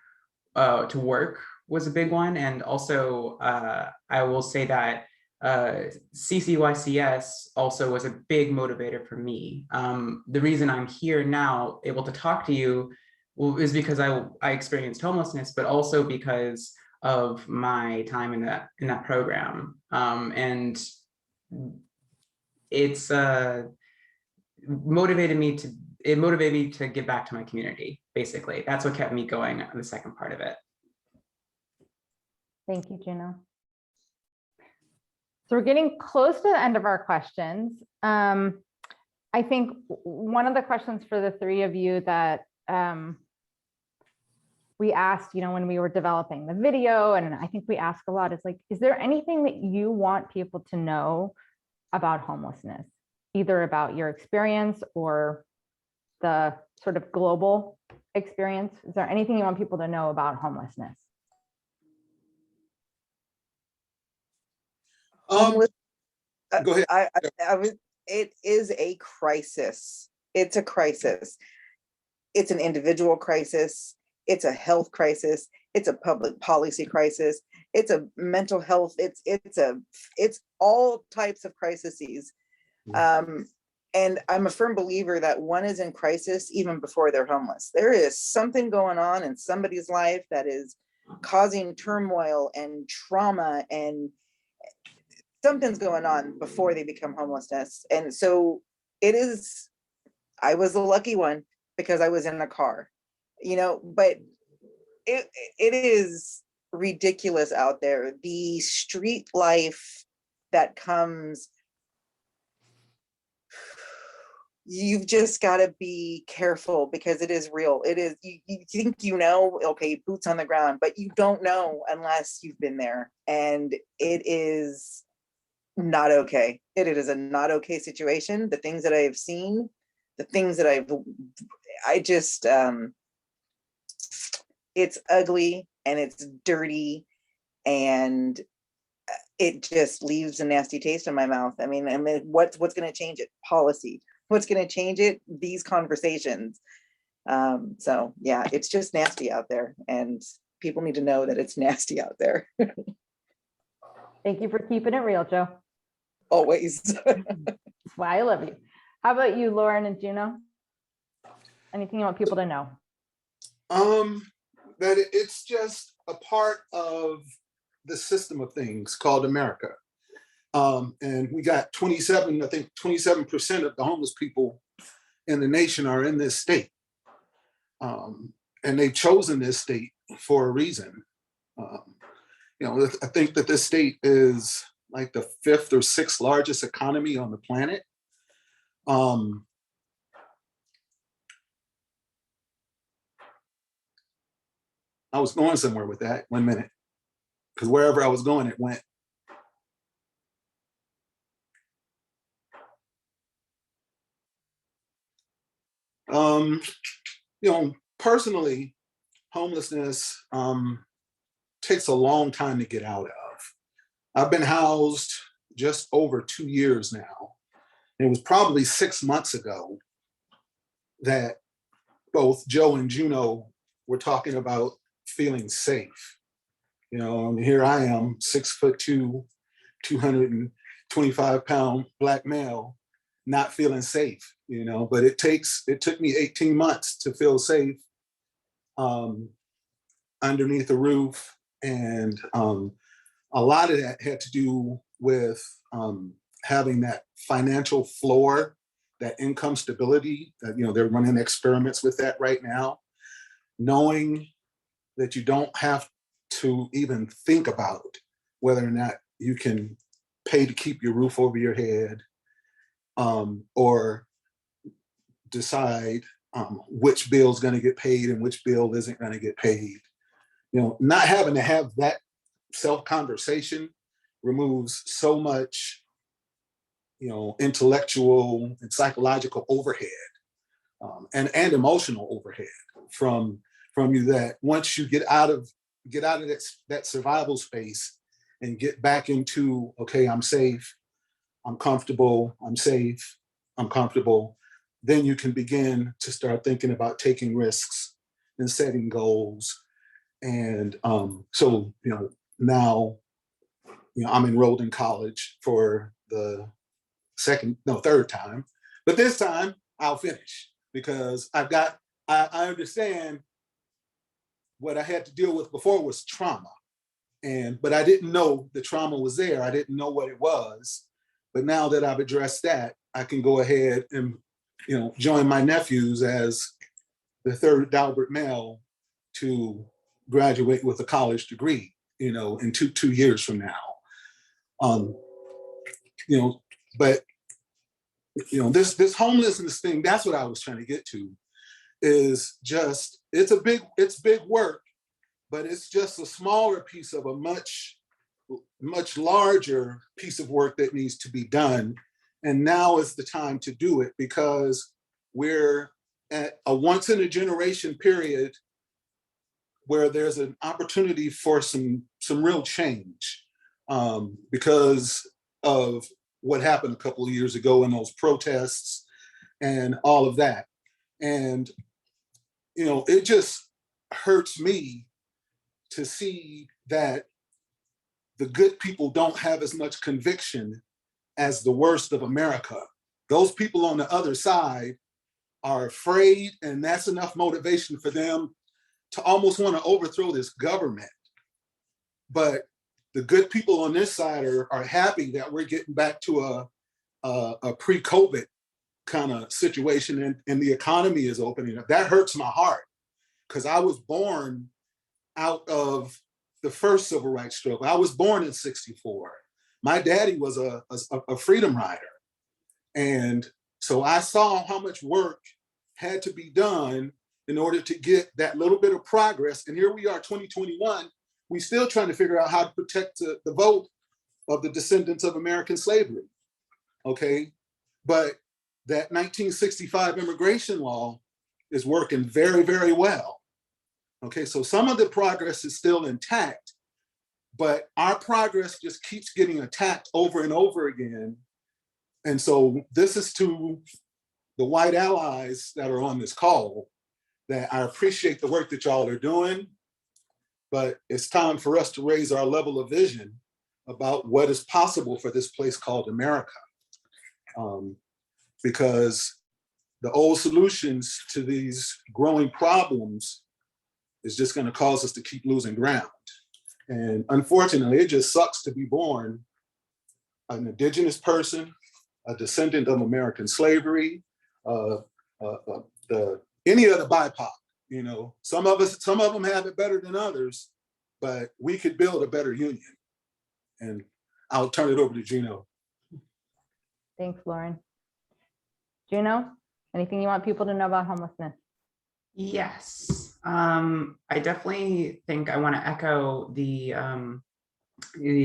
work was a big one. And also I will say that CCYCS also was a big motivator for me. The reason I'm here now able to talk to you is because I experienced homelessness, but also because of my time in that program. And it's motivated me to give back to my community. Basically, that's what kept me going on the second part of it. Thank you, Juno. So we're getting close to the end of our questions. I think one of the questions for the three of you that we asked, when we were developing the video, and I think we ask a lot, is like, is there anything that you want people to know about homelessness, either about your experience or the sort of global experience? Is there anything you want people to know about homelessness? Homeless, Go ahead. It is a crisis. It's a crisis. It's an individual crisis. It's a health crisis. It's a public policy crisis. It's a mental health. It's all types of crises. And I'm a firm believer that one is in crisis even before they're homeless. There is something going on in somebody's life that is causing turmoil and trauma, and something's going on before they become homelessness. And so I was the lucky one because I was in a car, but it is ridiculous out there. The street life that comes, you've just got to be careful because it is real. It is, you think, okay, boots on the ground, but you don't know unless you've been there. And it is not okay. It is a not okay situation. The things that I have seen, the things that it's ugly and it's dirty, and it just leaves a nasty taste in my mouth. I mean, what's going to change it? Policy. What's going to change it? These conversations. So yeah, it's just nasty out there, and people need to know that it's nasty out there. Thank you for keeping it real, Joe. Always. That's why I love you. How about you, Lauren and Juno? Anything you want people to know? That it's just a part of the system of things called America. And we got 27% of the homeless people in the nation are in this state. And they've chosen this state for a reason. I think that this state is like the 5th or 6th largest economy on the planet. I was going somewhere with that, 1 minute, because wherever I was going, it went. Personally, homelessness takes a long time to get out of. I've been housed just over 2 years now. It was probably 6 months ago that both Joe and Juno were talking about feeling safe. And here I am, 6'2", 225-pound Black male, not feeling safe, but it took me 18 months to feel safe underneath a roof. And a lot of that had to do with having that financial floor, that income stability, that, they're running experiments with that right now, knowing that you don't have to even think about whether or not you can pay to keep your roof over your head, or decide which bill is going to get paid and which bill isn't going to get paid. Not having to have that self-conversation removes so much, intellectual and psychological overhead, and emotional overhead from you, that once you get out of that survival space and get back into, okay, I'm safe, I'm comfortable, I'm safe, I'm comfortable, then you can begin to start thinking about taking risks and setting goals. And so, now, I'm enrolled in college for the third time, but this time I'll finish, because I understand what I had to deal with before was trauma. But I didn't know the trauma was there. I didn't know what it was. But now that I've addressed that, I can go ahead and, join my nephews as the third Dalbert male to graduate with a college degree, in two years from now. But this homelessness thing, that's what I was trying to get to, is just, it's big work, but it's just a smaller piece of a much larger piece of work that needs to be done. And now is the time to do it, because we're at a once in a generation period where there's an opportunity for some real change, because of what happened a couple of years ago in those protests and all of that. And, it just hurts me to see that the good people don't have as much conviction as the worst of America. Those people on the other side are afraid, and that's enough motivation for them to almost want to overthrow this government. But the good people on this side are happy that we're getting back to a pre-COVID kind of situation, and the economy is opening up. That hurts my heart, because I was born out of the first civil rights struggle. I was born in '64. My daddy was a freedom rider. And so I saw how much work had to be done in order to get that little bit of progress. And here we are, 2021, we still trying to figure out how to protect the vote of the descendants of American slavery, okay? But that 1965 immigration law is working very, very well. Okay, so some of the progress is still intact, but our progress just keeps getting attacked over and over again. And so this is to the white allies that are on this call, that I appreciate the work that y'all are doing, but it's time for us to raise our level of vision about what is possible for this place called America. Because the old solutions to these growing problems is just going to cause us to keep losing ground. And unfortunately, it just sucks to be born an indigenous person, a descendant of American slavery, any of the BIPOC. Some of them have it better than others, but we could build a better union. And I'll turn it over to Juno. Thanks, Lauren. Juno, anything you want people to know about homelessness? Yes, I definitely think I want to echo the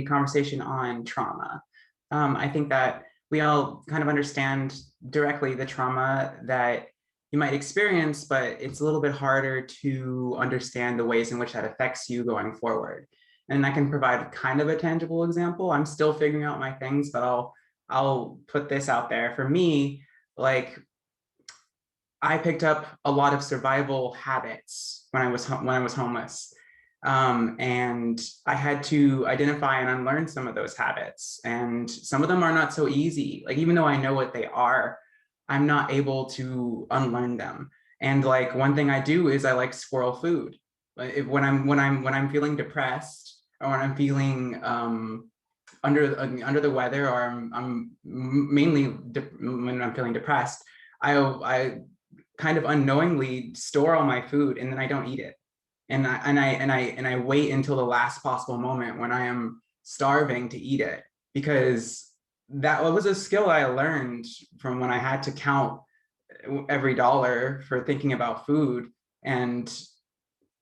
conversation on trauma. I think that we all kind of understand directly the trauma that you might experience, but it's a little bit harder to understand the ways in which that affects you going forward. And I can provide kind of a tangible example. I'm still figuring out my things, but I'll put this out there. For me, like, I picked up a lot of survival habits when I was homeless. And I had to identify and unlearn some of those habits. And some of them are not so easy. Like, even though I know what they are, I'm not able to unlearn them. And like, one thing I do is I like squirrel food. When I'm feeling depressed, or when I'm feeling under the weather, or I'm mainly when I'm feeling depressed, I kind of unknowingly store all my food and then I don't eat it. And I wait until the last possible moment when I am starving to eat it, because that was a skill I learned from when I had to count every dollar for thinking about food. And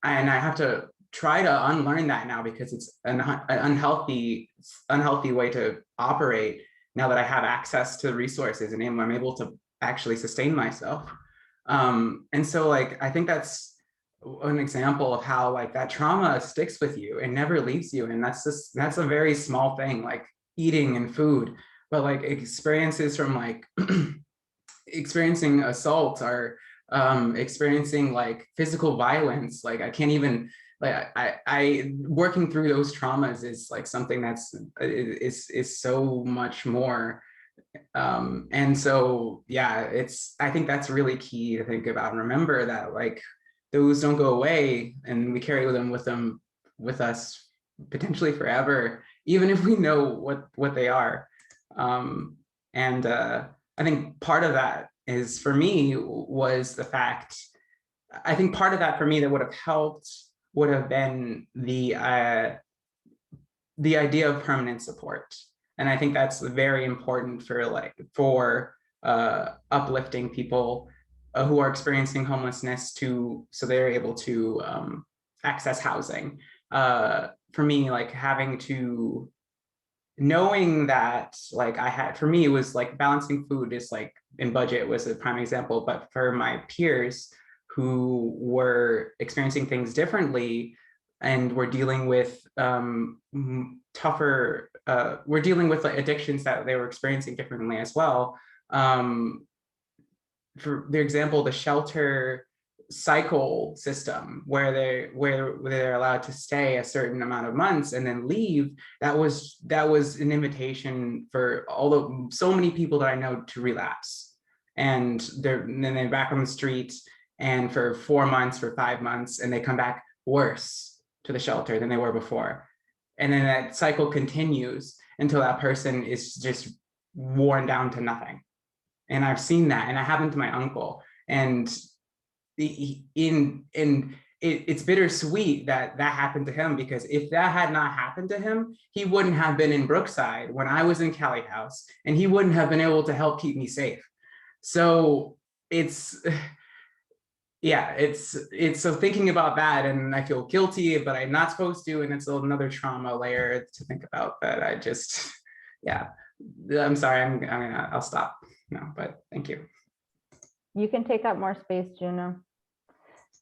I have to try to unlearn that now, because it's an unhealthy way to operate now that I have access to resources and I'm able to actually sustain myself. And so like, I think that's an example of how like that trauma sticks with you and never leaves you. And that's a very small thing, like eating and food, but like experiences from like experiencing assault, or experiencing like physical violence. Like I can't even, like I working through those traumas is like something that's is so much more. And so, yeah, I think that's really key to think about and remember that like those don't go away, and we carry them with us potentially forever, even if we know what they are. And I think part of that is, for me, was the fact, I think part of that for me that would have helped would have been the idea of permanent support. And I think that's very important for uplifting people who are experiencing homelessness so they're able to access housing. For me, like knowing that, like for me, it was like balancing food is like in budget was a prime example, but for my peers who were experiencing things differently and were dealing with tougher, we're dealing with like addictions that they were experiencing differently as well. For the example, the shelter cycle system where they're allowed to stay a certain amount of months and then leave, that was an invitation for so many people that I know to relapse, and then they're back on the streets, and for 4 months, for 5 months, and they come back worse to the shelter than they were before. And then that cycle continues until that person is just worn down to nothing. And I've seen that, and it happened to my uncle. And it's bittersweet that happened to him, because if that had not happened to him, he wouldn't have been in Brookside when I was in Cali House, and he wouldn't have been able to help keep me safe. So it's so thinking about that, and I feel guilty, but I'm not supposed to, and it's another trauma layer to think about that I just, yeah. I'm sorry, I'll stop now, but thank you. You can take up more space, Juno.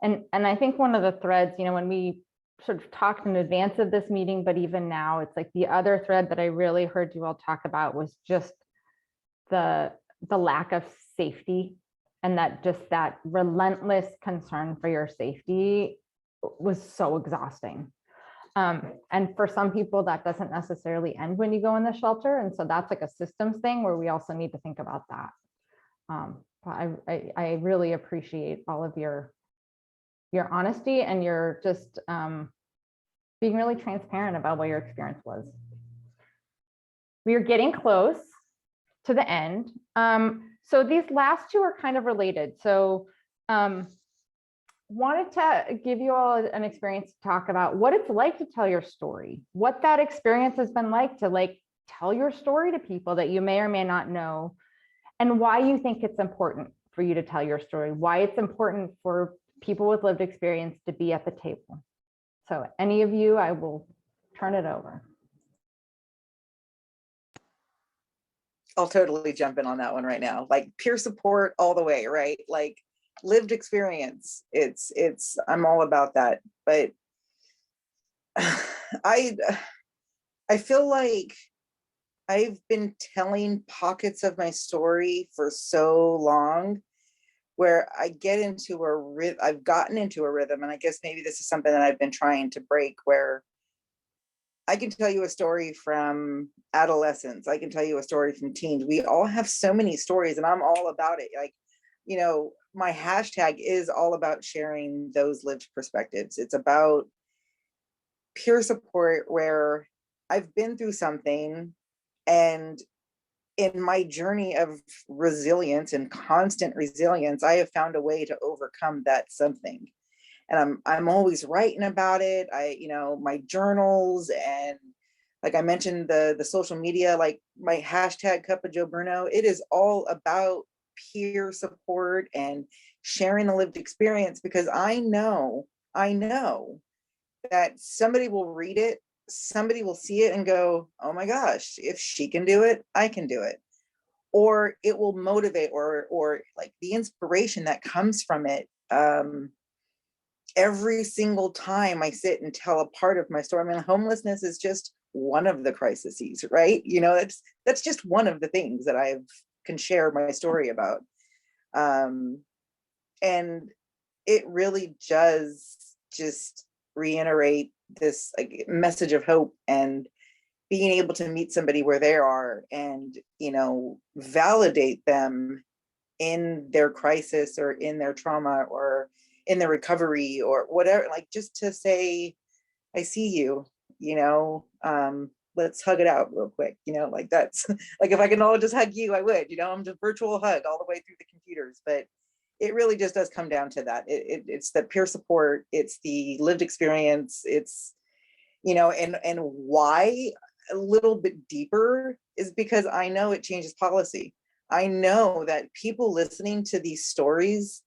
And I think one of the threads, when we sort of talked in advance of this meeting, but even now, it's like the other thread that I really heard you all talk about was just the lack of safety, and that relentless concern for your safety was so exhausting. And for some people, that doesn't necessarily end when you go in the shelter. And so that's like a systems thing where we also need to think about that. I really appreciate all of your honesty, and your just being really transparent about what your experience was. We are getting close to the end. So these last two are kind of related. So wanted to give you all an experience to talk about what it's like to tell your story, what that experience has been like to tell your story to people that you may or may not know, and why you think it's important for you to tell your story, why it's important for people with lived experience to be at the table. So any of you, I will turn it over. I'll totally jump in on that one right now. Like peer support all the way, right? Like lived experience. I'm all about that. But I feel like I've been telling pockets of my story for so long where I've gotten into a rhythm, and I guess maybe this is something that I've been trying to break, where I can tell you a story from adolescence. I can tell you a story from teens. We all have so many stories, and I'm all about it. Like, my hashtag is all about sharing those lived perspectives. It's about peer support where I've been through something, and in my journey of resilience and constant resilience, I have found a way to overcome that something. And I'm always writing about it. My journals, and like I mentioned, the social media, like my hashtag Cup of Joe Bruno, it is all about peer support and sharing the lived experience, because I know that somebody will read it, somebody will see it and go, oh my gosh, if she can do it, I can do it. Or it will motivate, or like the inspiration that comes from it. Every single time I sit and tell a part of my story, I mean, homelessness is just one of the crises, right? That's just one of the things that I can share my story about. And it really does just reiterate this message of hope, and being able to meet somebody where they are, and validate them in their crisis, or in their trauma, or in their recovery, or whatever, like just to say, I see you, let's hug it out real quick, like that's like, if I can all just hug you, I would, I'm just virtual hug all the way through the computers. But it really just does come down to that. It's the peer support, it's the lived experience, it's, and why a little bit deeper is because I know it changes policy. I know that people listening to these stories,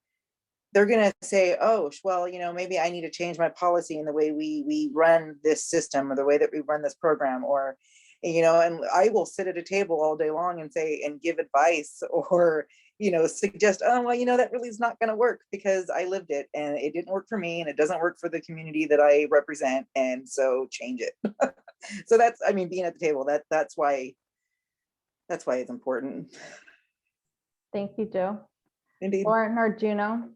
they're going to say, oh, well, maybe I need to change my policy in the way we run this system, or the way that we run this program, or, and I will sit at a table all day long and say, and give advice, or, suggest, oh, well, that really is not going to work because I lived it and it didn't work for me, and it doesn't work for the community that I represent. And so change it. So that's, being at the table, that's why it's important. Thank you, Joe. Indeed. Lauren or Juno,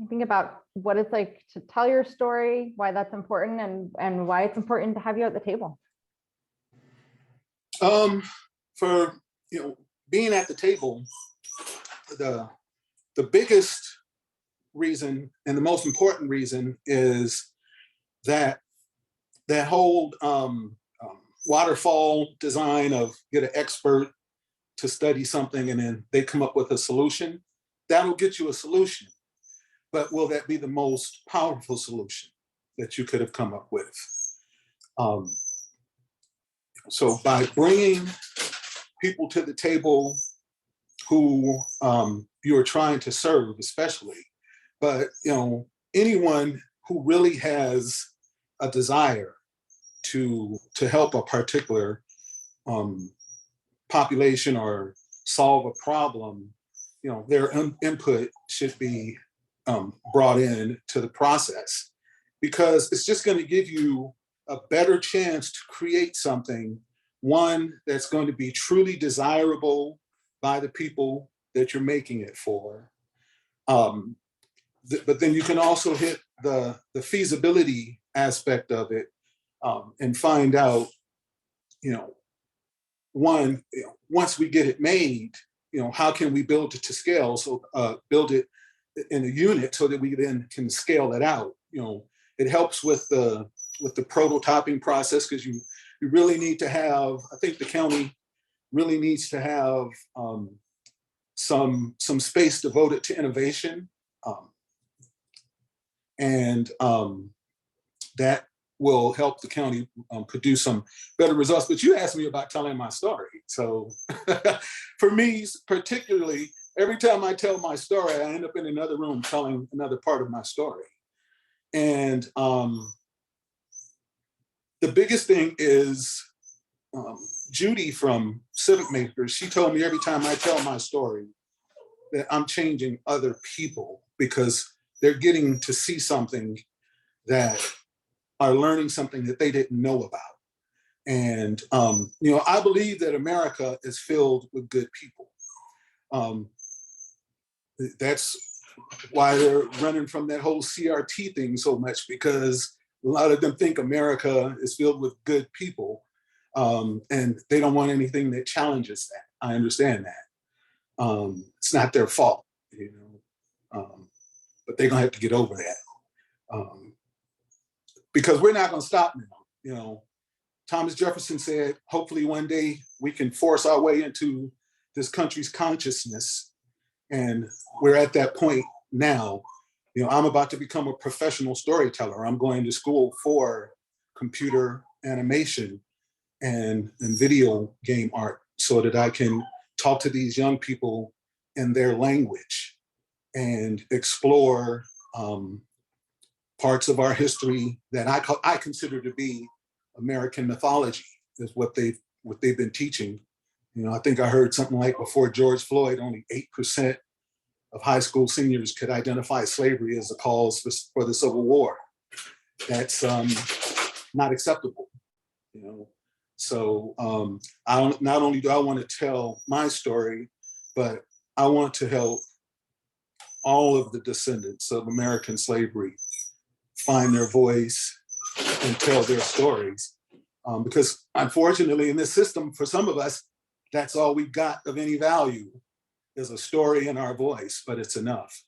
think about what it's like to tell your story, why that's important, and why it's important to have you at the table. For being at the table, the biggest reason and the most important reason is that whole waterfall design of get an expert to study something and then they come up with a solution. That'll get you a solution, but will that be the most powerful solution that you could have come up with? So by bringing people to the table who you are trying to serve, especially, but anyone who really has a desire to help a particular population or solve a problem, their input should be brought in to the process, because it's just going to give you a better chance to create something, one that's going to be truly desirable by the people that you're making it for. But then you can also hit the feasibility aspect of it, and find out, one, once we get it made, how can we build it to scale? So build it in a unit so that we then can scale it out. It helps with the prototyping process, because you really need to have, I think the county really needs to have some space devoted to innovation. And that will help the county produce some better results. But you asked me about telling my story. So for me, particularly, every time I tell my story, I end up in another room telling another part of my story. And the biggest thing is Judy from Civic Makers, she told me every time I tell my story that I'm changing other people because they're getting to see something that are learning something that they didn't know about. And, I believe that America is filled with good people. That's why they're running from that whole CRT thing so much, because a lot of them think America is filled with good people, and they don't want anything that challenges that. I understand that. It's not their fault, but they're gonna have to get over that, because we're not gonna stop now. Thomas Jefferson said, hopefully one day we can force our way into this country's consciousness. And we're at that point now. I'm about to become a professional storyteller. I'm going to school for computer animation and video game art so that I can talk to these young people in their language and explore parts of our history that I consider to be American mythology, is what they've been teaching. I think I heard something like before George Floyd, only 8% of high school seniors could identify slavery as a cause for the Civil War. That's not acceptable. So not only do I want to tell my story, but I want to help all of the descendants of American slavery find their voice and tell their stories. Because unfortunately in this system, for some of us, that's all we got of any value is a story in our voice, but it's enough.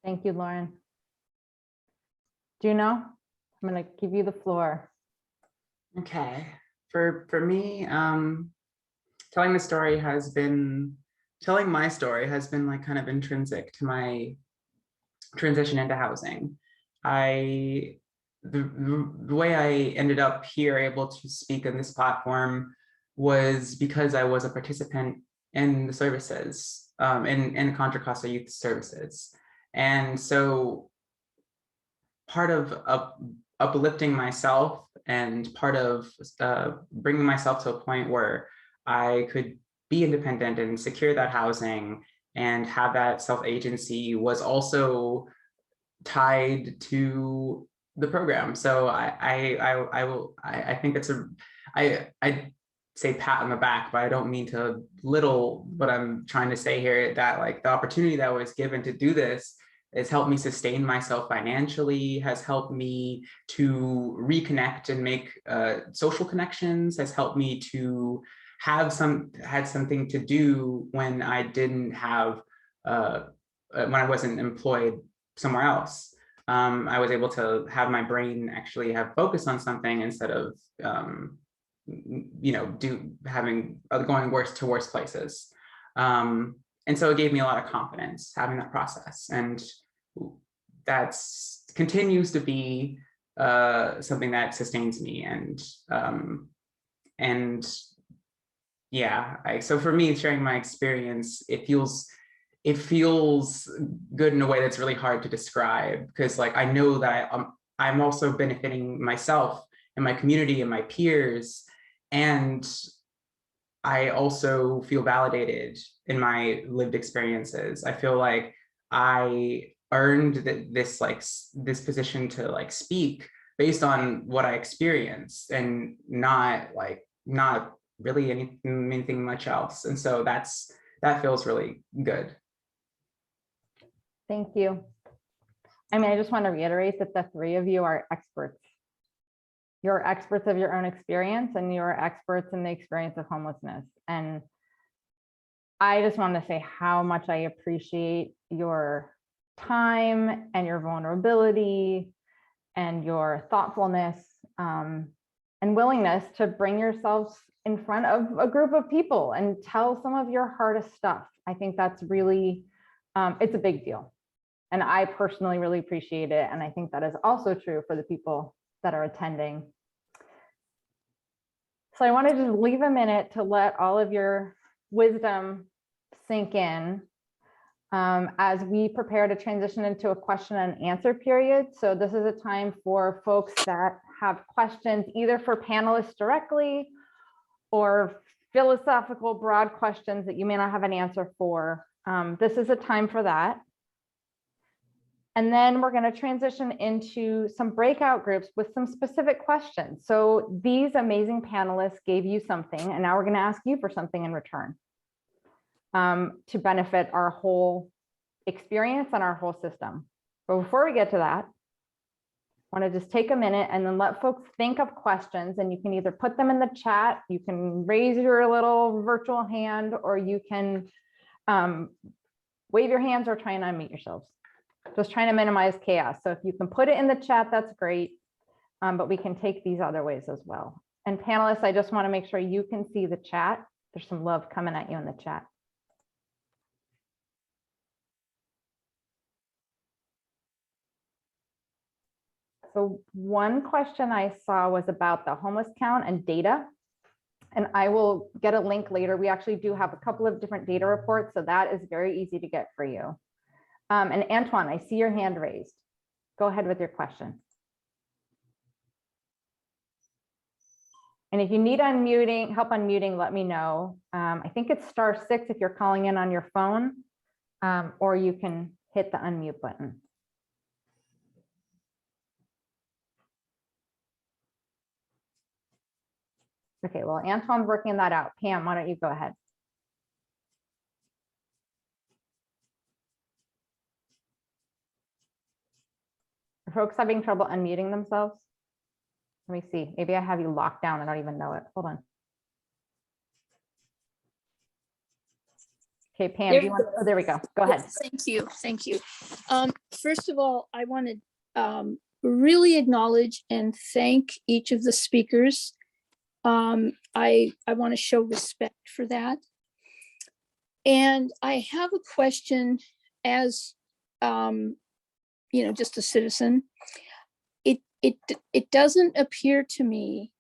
Thank you, Lauren. Juno, I'm going to give you the floor. Okay, for me, telling my story has been like kind of intrinsic to my transition into housing. The way I ended up here able to speak on this platform was because I was a participant in the services, in Contra Costa Youth Services. And so part of uplifting myself and part of bringing myself to a point where I could be independent and secure that housing and have that self-agency was also tied to the program. So I think it's I say pat on the back, but I don't mean to belittle what I'm trying to say here, that like the opportunity that was given to do this has helped me sustain myself financially, has helped me to reconnect and make social connections, has helped me to had something to do when I didn't have, when I wasn't employed somewhere else. I was able to have my brain actually have focus on something instead of, going worse to worse places. And so it gave me a lot of confidence having that process. And that's continues to be something that sustains me. So for me, sharing my experience, it feels good in a way that's really hard to describe, because like I know that I'm also benefiting myself and my community and my peers, and I also feel validated in my lived experiences. I feel like I earned this position to like speak based on what I experienced and not really anything much else. And so that feels really good. Thank you. I mean, I just want to reiterate that the three of you are experts. You're experts of your own experience, and you're experts in the experience of homelessness. And I just want to say how much I appreciate your time and your vulnerability and your thoughtfulness, and willingness to bring yourselves in front of a group of people and tell some of your hardest stuff. I think that's really, it's a big deal. And I personally really appreciate it. And I think that is also true for the people that are attending. So I want to just leave a minute to let all of your wisdom sink in as we prepare to transition into a question and answer period. So this is a time for folks that have questions, either for panelists directly or philosophical broad questions that you may not have an answer for. This is a time for that. And then we're going to transition into some breakout groups with some specific questions. So these amazing panelists gave you something, and now we're going to ask you for something in return to benefit our whole experience and our whole system. But before we get to that, I want to just take a minute and then let folks think of questions, and you can either put them in the chat, you can raise your little virtual hand, or you can wave your hands or try and unmute yourselves. Just trying to minimize chaos. So if you can put it in the chat, that's great. But we can take these other ways as well. And panelists, I just want to make sure you can see the chat. There's some love coming at you in the chat. So one question I saw was about the homeless count and data. And I will get a link later. We actually do have a couple of different data reports, so that is very easy to get for you. And Antoine, I see your hand raised. Go ahead with your question. And if you need help unmuting, let me know. I think it's *6 if you're calling in on your phone, or you can hit the unmute button. Okay, well, Antoine's working that out. Pam, why don't you go ahead? Are folks having trouble unmuting themselves? Let me see. Maybe I have you locked down. I don't even know it. Hold on. Okay, Pam, do you want? Oh, there we go. Go ahead. Thank you. Thank you. First of all, I want to really acknowledge and thank each of the speakers. I want to show respect for that. And I have a question as, just a citizen. It doesn't appear to me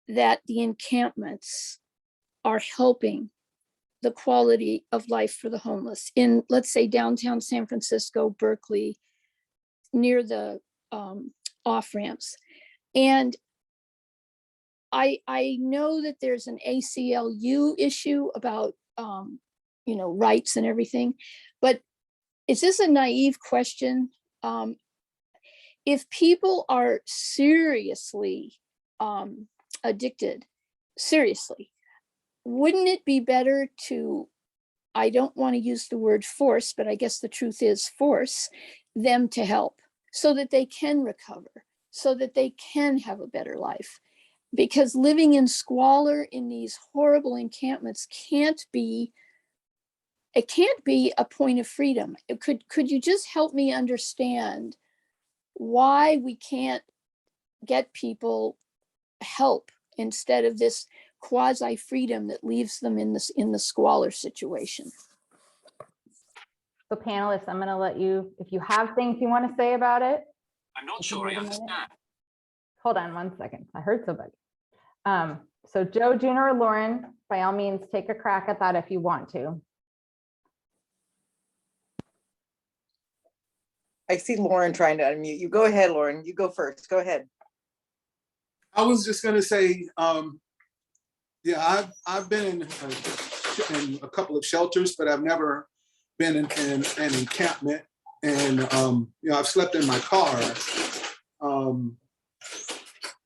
that the encampments are helping the quality of life for the homeless in, let's say, downtown San Francisco, Berkeley, near the off-ramps. And I know that there's an ACLU issue about, rights and everything, but is this a naive question? If people are seriously addicted, seriously, wouldn't it be better to, I don't want to use the word force, but I guess the truth is force them to help so that they can recover, so that they can have a better life? Because living in squalor in these horrible encampments can't be a point of freedom. Could you just help me understand why we can't get people help instead of this quasi freedom that leaves them in the squalor situation? So panelists, I'm going to let you, if you have things you want to say about it. I'm not sure I understand. Hold on one second. I heard somebody. So Joe, Junior, or Lauren, by all means, take a crack at that if you want to. I see Lauren trying to unmute you. Go ahead, Lauren. You go first. Go ahead. I was just going to say, yeah, I've been in a couple of shelters, but I've never been in an encampment. And, I've slept in my car.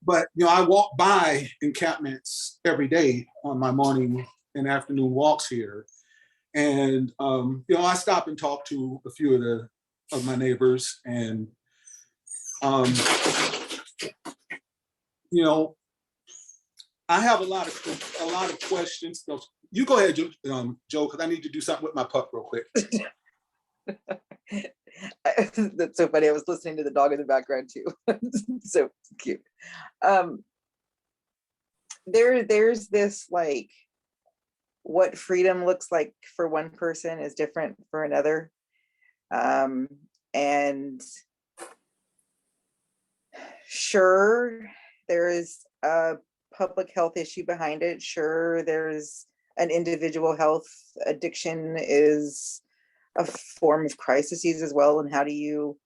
But, I walk by encampments every day on my morning and afternoon walks here. And, I stop and talk to a few of my neighbors, and, I have a lot of questions. You go ahead, Joe, because I need to do something with my pup real quick. That's so funny. I was listening to the dog in the background too. So cute. There's this, like, what freedom looks like for one person is different for another. And sure, there is a public health issue behind it. Sure, there's an individual health. Addiction is a form of crises as well. And how do you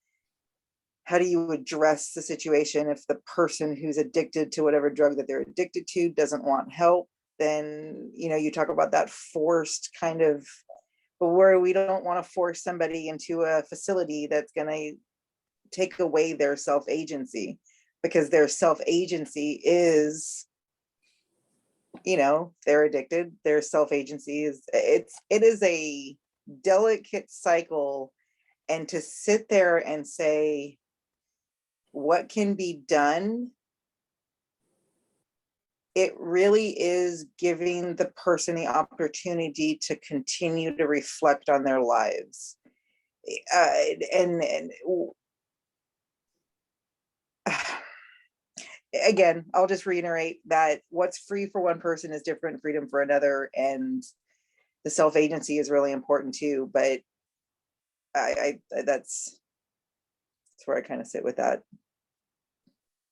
address the situation if the person who's addicted to whatever drug that they're addicted to doesn't want help? Then, you talk about that forced kind of but where we don't want to force somebody into a facility that's going to take away their self-agency, because their self-agency is, you know, they're addicted. Their self-agency is, it is a delicate cycle. And to sit there and say, what can be done, it really is giving the person the opportunity to continue to reflect on their lives. And again, I'll just reiterate that what's free for one person is different freedom for another, and the self-agency is really important too. But that's where I kind of sit with that.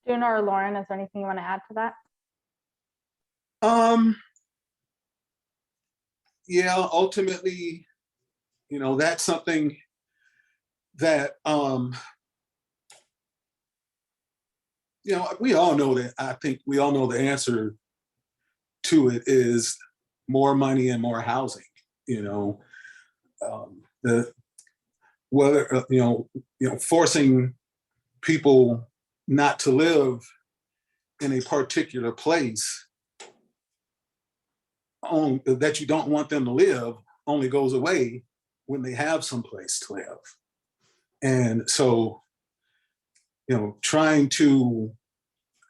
Juna or Lauren, is there anything you want to add to that? Yeah, ultimately, you know, that's something that, you know, we all know that. I think we all know the answer to it is more money and more housing. You know, whether you know, forcing people not to live in a particular place that you don't want them to live only goes away when they have some place to live. And so, you know, trying to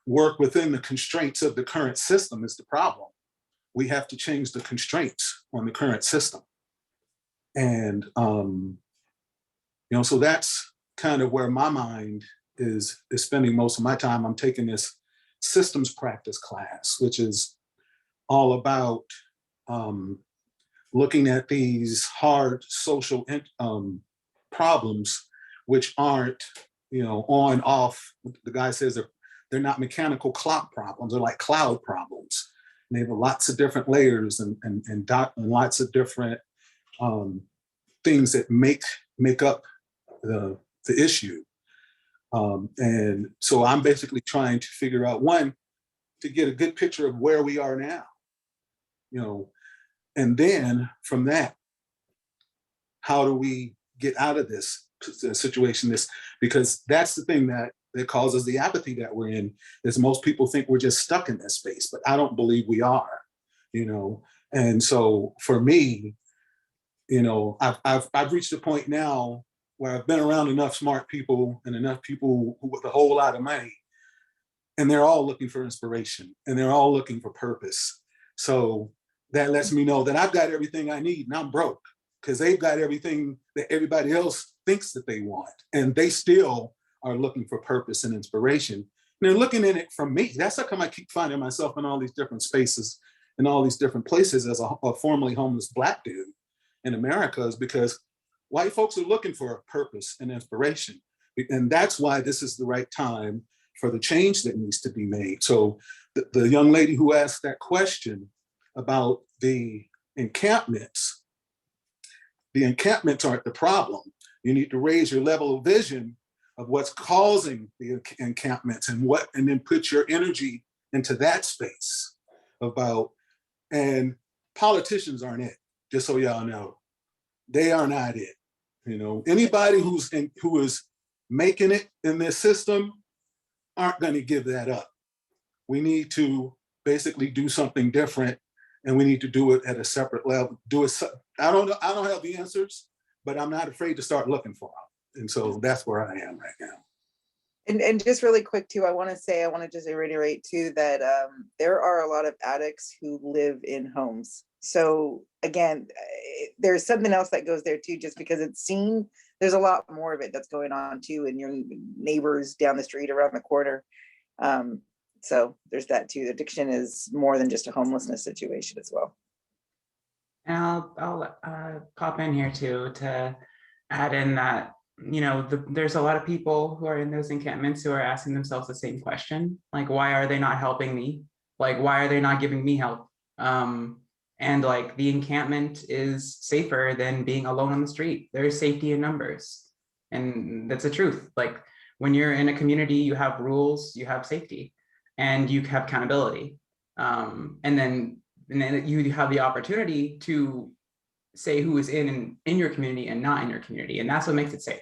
work within the constraints of the current system is the problem. We have to change the constraints on the current system. And, you know, so that's kind of where my mind is spending most of my time. I'm taking this systems practice class, which is all about looking at these hard social problems, which aren't, you know, on, off. The guy says they're not mechanical clock problems, they're like cloud problems. And they have lots of different layers and lots of different things that make up the issue. And so I'm basically trying to figure out, one, to get a good picture of where we are now, you know, and then from that, how do we get out of this situation? Because that's the thing that causes the apathy that we're in, is most people think we're just stuck in this space, but I don't believe we are, you know. And so for me, you know, I've reached a point now where I've been around enough smart people and enough people with a whole lot of money, and they're all looking for inspiration and they're all looking for purpose. So that lets me know that I've got everything I need and I'm broke, because they've got everything that everybody else thinks that they want, and they still are looking for purpose and inspiration. And they're looking at it from me. That's how come I keep finding myself in all these different spaces and all these different places as a formerly homeless Black dude in America, is because white folks are looking for purpose and inspiration. And that's why this is the right time for the change that needs to be made. So the young lady who asked that question about the encampments aren't the problem. You need to raise your level of vision of what's causing the encampments and then put your energy into that space about, and politicians aren't it, just so y'all know. They are not it. You know, anybody who is making it in this system aren't going to give that up. We need to basically do something different, and we need to do it at a separate level. I don't have the answers, but I'm not afraid to start looking for them. And so that's where I am right now. And just really quick too, I want to just reiterate too that there are a lot of addicts who live in homes. So again, there's something else that goes there too, just because it's seen. There's a lot more of it that's going on too, and your neighbors down the street, around the corner. So there's that too. Addiction is more than just a homelessness situation as well. And I'll pop in here too to add in that, you know, there's a lot of people who are in those encampments who are asking themselves the same question, like, why are they not helping me? Like, why are they not giving me help? And like, the encampment is safer than being alone on the street. There's safety in numbers. And that's the truth. Like, when you're in a community, you have rules, you have safety, and you have accountability. And then you have the opportunity to say who is in your community and not in your community, and that's what makes it safe.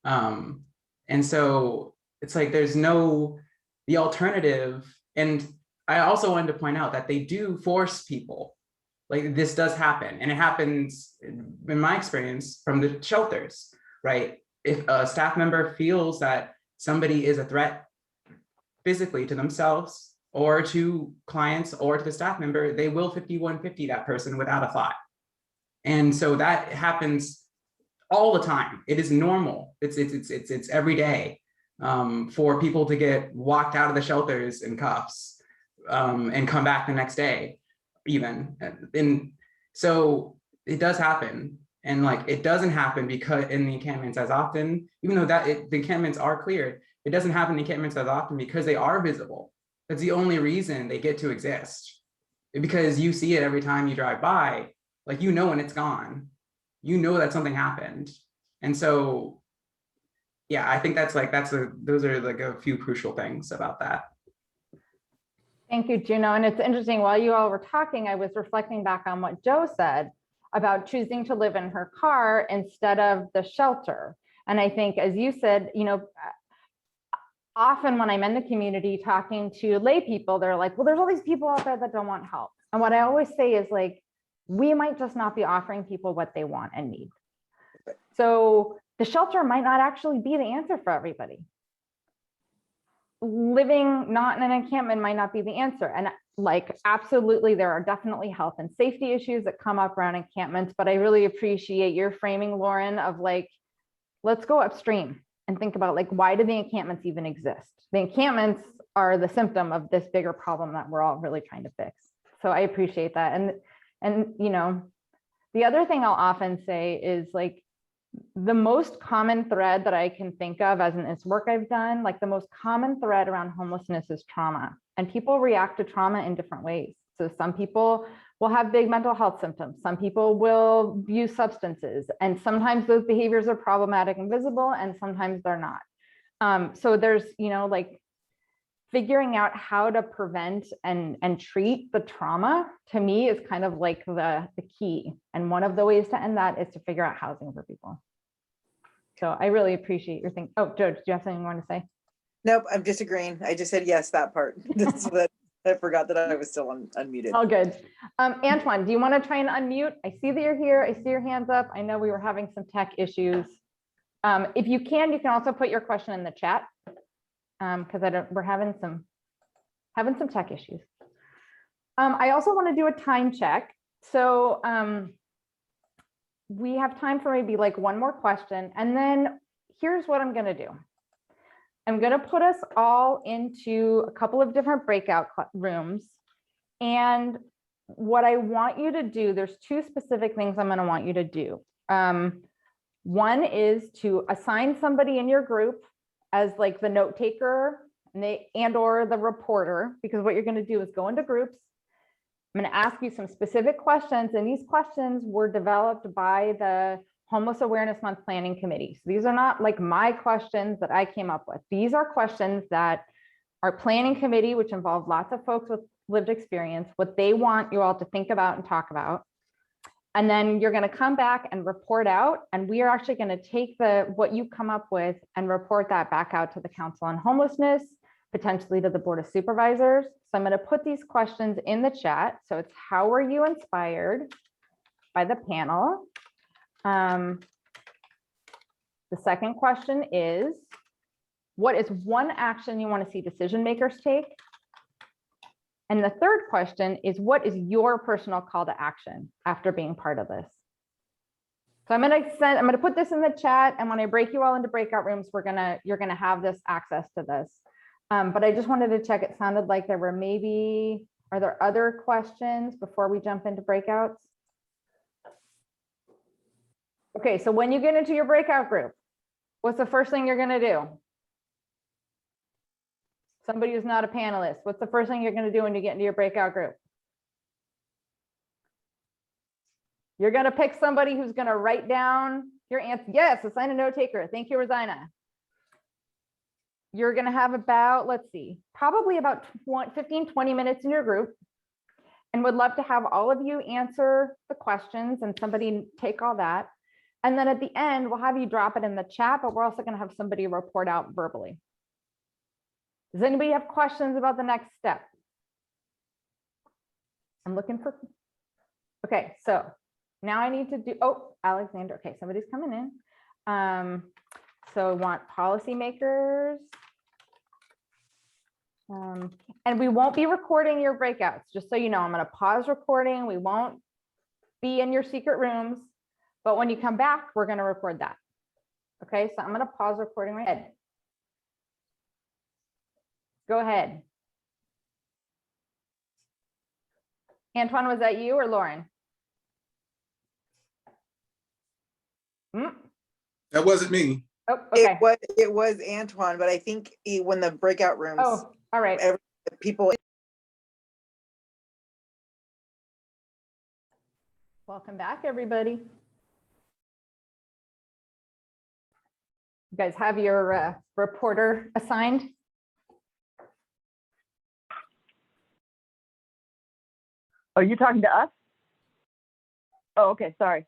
And so it's like there's no the alternative. And I also wanted to point out that they do force people. Like this does happen, and it happens in my experience from the shelters, right? If a staff member feels that somebody is a threat physically to themselves or to clients or to the staff member, they will 5150 that person without a thought. And so that happens all the time. It is normal. It's every day for people to get walked out of the shelters in cuffs and come back the next day, even. And so it does happen. And like it doesn't happen because in the encampments as often, even though the encampments are cleared, it doesn't happen in the encampments as often because they are visible. That's the only reason they get to exist. Because you see it every time you drive by, like you know when it's gone, you know that something happened. And so, yeah, I think that's like those are like a few crucial things about that. Thank you, Juno. And it's interesting, while you all were talking, I was reflecting back on what Joe said about choosing to live in her car instead of the shelter. And I think, as you said, you know, often when I'm in the community talking to lay people, they're like, well, there's all these people out there that don't want help. And what I always say is like, we might just not be offering people what they want and need. So the shelter might not actually be the answer for everybody. Living not in an encampment might not be the answer. And like, absolutely, there are definitely health and safety issues that come up around encampments, but I really appreciate your framing, Lauren, of like, let's go upstream and think about like, why do the encampments even exist? The encampments are the symptom of this bigger problem that we're all really trying to fix. So I appreciate that. And you know, the other thing I'll often say is like, the most common thread that I can think of as in this work I've done, like the most common thread around homelessness is trauma, and people react to trauma in different ways. So some people will have big mental health symptoms. Some people will use substances, and sometimes those behaviors are problematic and visible, and sometimes they're not. So there's, you know, like figuring out how to prevent and treat the trauma, to me, is kind of like the key. And one of the ways to end that is to figure out housing for people. So I really appreciate your thing. Oh, Joe, did you have something you want to say? Nope, I'm disagreeing. I just said yes, that part. So that I forgot that I was still unmuted. All good. Antoine, do you want to try and unmute? I see that you're here. I see your hands up. I know we were having some tech issues. If you can also put your question in the chat, because we're having some tech issues. I also want to do a time check. So we have time for maybe like one more question. And then here's what I'm going to do. I'm going to put us all into a couple of different breakout rooms. And what I want you to do, there's two specific things I'm going to want you to do. One is to assign somebody in your group as like the note taker and or the reporter, because what you're going to do is go into groups. I'm going to ask you some specific questions, and these questions were developed by the Homeless Awareness Month Planning Committee. So these are not like my questions that I came up with. These are questions that our planning committee, which involves lots of folks with lived experience, what they want you all to think about and talk about. And then you're going to come back and report out, and we are actually going to take what you come up with and report that back out to the Council on Homelessness, potentially to the Board of Supervisors. So I'm going to put these questions in the chat. So it's, how were you inspired by the panel? The second question is, what is one action you want to see decision makers take? And the third question is, what is your personal call to action after being part of this? So I'm going to put this in the chat, and when I break you all into breakout rooms, you're going to have this access to this. But I just wanted to check. It sounded like there were are there other questions before we jump into breakouts? Okay, so when you get into your breakout group, what's the first thing you're going to do? Somebody who's not a panelist, what's the first thing you're going to do when you get into your breakout group? You're going to pick somebody who's going to write down your answer. Yes, assign a note taker. Thank you, Rosina. You're going to have about, let's see, probably about 15, 20 minutes in your group. and would love to have all of you answer the questions and somebody take all that. And then at the end, we'll have you drop it in the chat, but we're also going to have somebody report out verbally. Does anybody have questions about the next step? I'm looking for, okay, so now I need to do, oh, Alexander, okay, somebody's coming in. So I want policymakers. And we won't be recording your breakouts, just so you know. I'm going to pause recording. We won't be in your secret rooms, but when you come back, we're going to record that. Okay, so I'm going to pause recording right ahead. Go ahead. Antoine, was that you or Lauren? That wasn't me. Oh, okay. It was Antoine, but I think when the breakout rooms, Oh, all right. people. Welcome back, everybody. You guys have your reporter assigned? Are you talking to us? Oh, okay, sorry.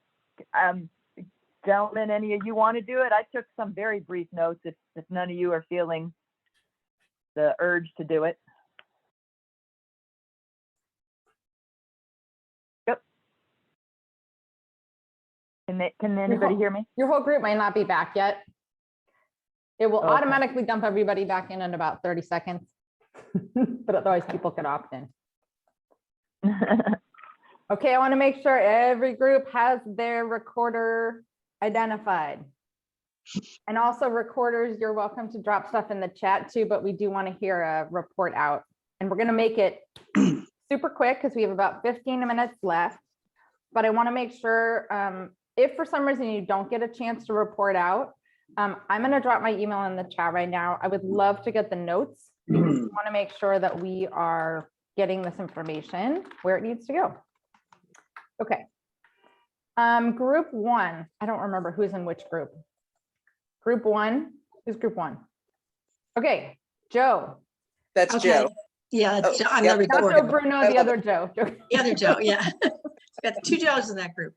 Gentlemen, any of you want to do it? I took some very brief notes if none of you are feeling the urge to do it. Yep. Can anybody hear me? Your whole group might not be back yet. It will Okay. automatically dump everybody back in about 30 seconds, but otherwise people could opt in. Okay, I want to make sure every group has their recorder identified. And also recorders, you're welcome to drop stuff in the chat too, but we do want to hear a report out. And we're going to make it super quick because we have about 15 minutes left. But I want to make sure if for some reason you don't get a chance to report out, I'm going to drop my email in the chat right now. I would love to get the notes. We want to make sure that we are getting this information where it needs to go. Okay. Group one, I don't remember who's in which group. Group one, who's group one? Okay, Joe. That's Okay. Joe. Yeah, Oh, I'm yep. not Not Joe recording. Bruno, the other Joe. The other Joe, yeah. Got two Joes in that group.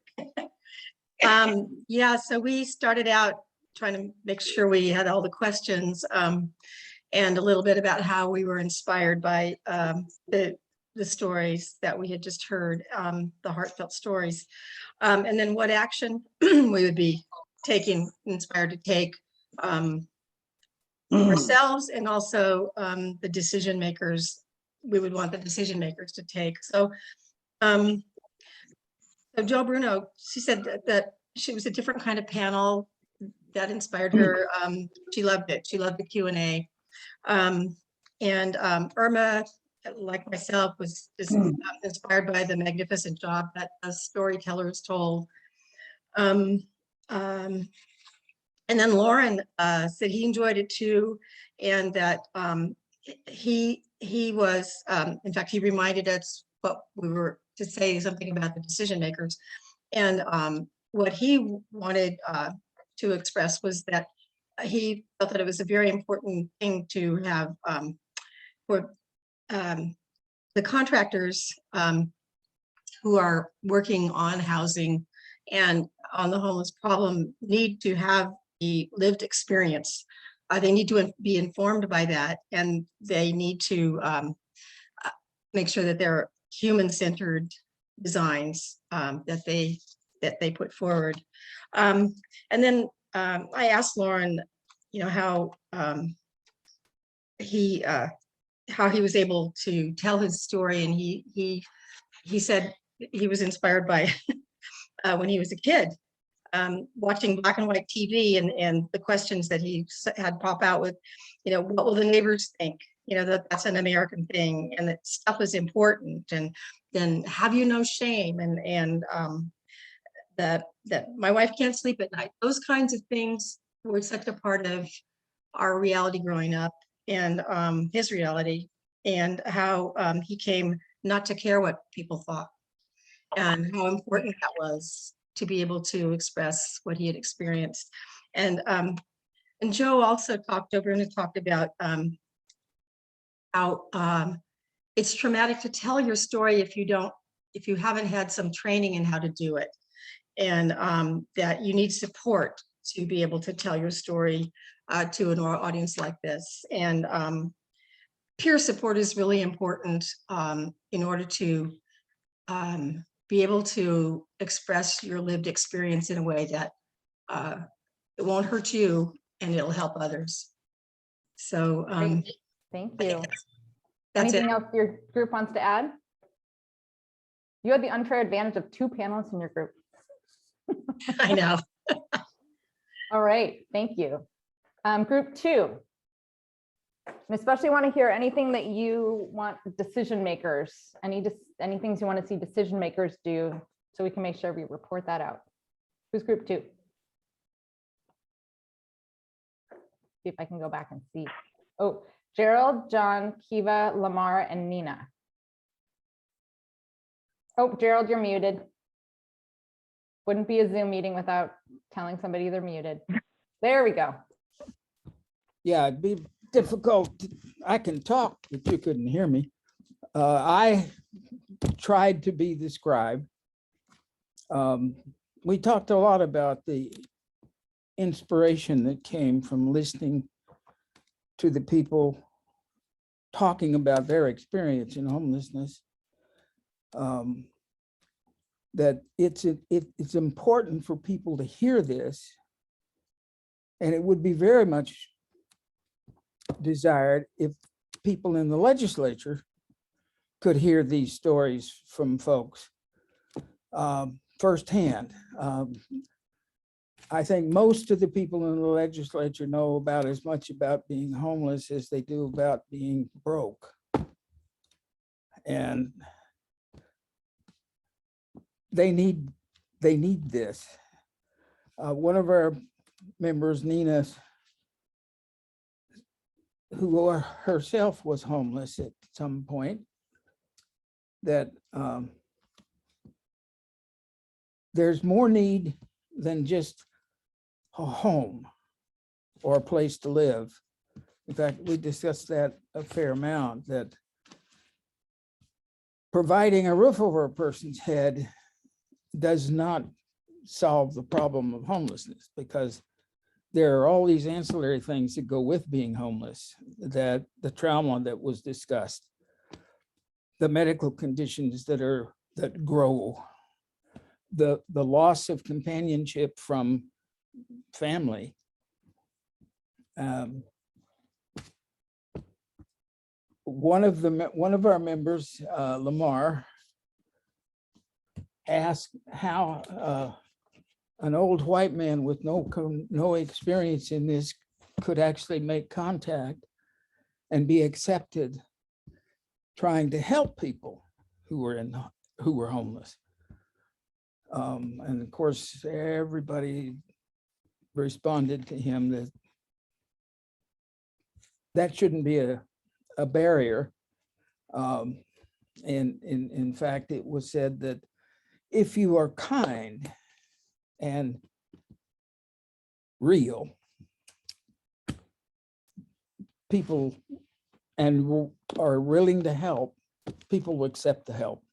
Yeah, so we started out trying to make sure we had all the questions and a little bit about how we were inspired by the stories that we had just heard, the heartfelt stories. And then what action we would be inspired to take ourselves, and also the decision makers, we would want the decision makers to take. So, so Joe Bruno, she said that she was a different kind of panel that inspired her. She loved it. She loved the Q&A. And Irma, like myself, was just inspired by the magnificent job that the storytellers told. And then Lauren said he enjoyed it too, and that he was, in fact, he reminded us what we were to say something about the decision makers. And what he wanted to express was that he felt that it was a very important thing to have for the contractors who are working on housing and on the homeless problem need to have the lived experience. They need to be informed by that, and they need to make sure that they're human-centered designs that they put forward. And then I asked Lauren, you know, how he was able to tell his story, and he said he was inspired by when he was a kid, watching black and white TV, and the questions that he had pop out with, you know, what will the neighbors think? You know, that's an American thing, and that stuff is important. And then have you no shame? And that my wife can't sleep at night. Those kinds of things were such a part of our reality growing up, and his reality, and how he came not to care what people thought, and how important that was to be able to express what he had experienced. And Joe also talked, Joe Bruno talked about how it's traumatic to tell your story if you haven't had some training in how to do it. And that you need support to be able to tell your story to an audience like this. And peer support is really important in order to be able to express your lived experience in a way that it won't hurt you and it'll help others. So Great. Thank you. that's it. Anything else your group wants to add? You had the unfair advantage of 2 panelists in your group. I know. All right, thank you. Group 2. And especially want to hear anything that you want decision makers, any things you want to see decision makers do, so we can make sure we report that out. Who's group 2? See if I can go back and see. Oh, Gerald, John, Kiva, Lamar, and Nina. Oh, Gerald, you're muted. Wouldn't be a Zoom meeting without telling somebody they're muted. There we go. Yeah, it'd be difficult. I can talk, but you couldn't hear me. I tried to be the scribe. We talked a lot about the inspiration that came from listening to the people talking about their experience in homelessness. That it's important for people to hear this, and it would be very much desired if people in the legislature could hear these stories from folks firsthand. I think most of the people in the legislature know about as much about being homeless as they do about being broke. And they need this. One of our members, Nina, who herself was homeless at some point, that there's more need than just a home or a place to live. In fact, we discussed that a fair amount, that providing a roof over a person's head does not solve the problem of homelessness, because there are all these ancillary things that go with being homeless, that the trauma that was discussed, the medical conditions that grow, the loss of companionship from family. One of our members, Lamar, asked how an old white man with no experience in this could actually make contact and be accepted, trying to help people who were homeless. And of course, everybody responded to him that that shouldn't be a barrier. And in fact, it was said that if you are kind and real, people and are willing to help, people will accept the help.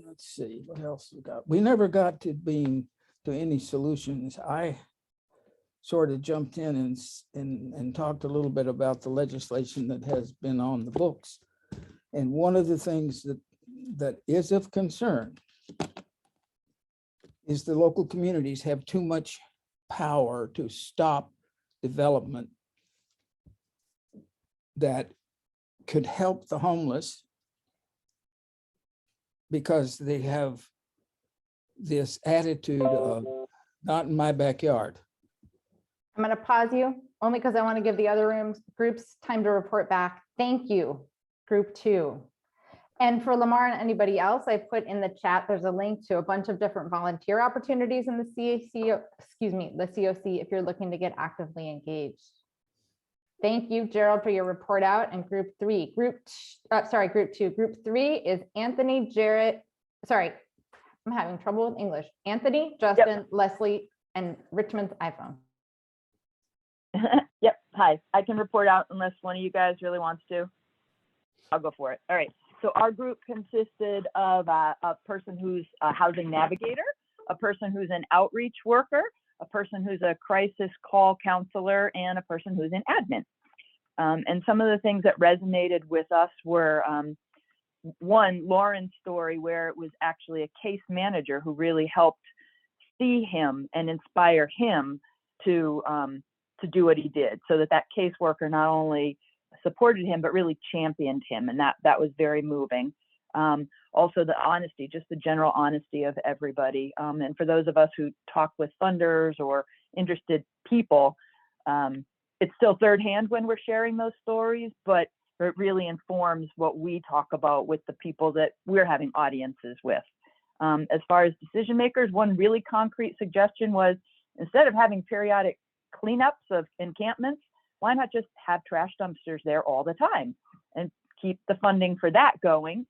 Let's see, what else we got? We never got to any solutions. I sort of jumped in and talked a little bit about the legislation that has been on the books. And one of the things that is of concern is the local communities have too much power to stop development that could help the homeless, because they have this attitude of not in my backyard. I'm going to pause you only because I want to give the other groups time to report back. Thank you, group 2. And for Lamar and anybody else, I put in the chat, there's a link to a bunch of different volunteer opportunities in the CoC if you're looking to get actively engaged. Thank you, Gerald, for your report out. And group 3, group 2, group 3 is Anthony, Jarrett, sorry, I'm having trouble with English. Anthony, Justin, Leslie, and Richmond's iPhone. Yep. Hi. Hi, I can report out unless one of you guys really wants to. I'll go for it. All right. So our group consisted of a person who's a housing navigator, a person who's an outreach worker, a person who's a crisis call counselor, and a person who's an admin. And some of the things that resonated with us were, one, Lauren's story, where it was actually a case manager who really helped see him and inspire him to do what he did, so that caseworker not only supported him, but really championed him. And that was very moving. Also the honesty, just the general honesty of everybody. And for those of us who talk with funders or interested people, it's still third hand when we're sharing those stories, but it really informs what we talk about with the people that we're having audiences with. As far as decision makers, one really concrete suggestion was, instead of having periodic cleanups of encampments, why not just have trash dumpsters there all the time and keep the funding for that going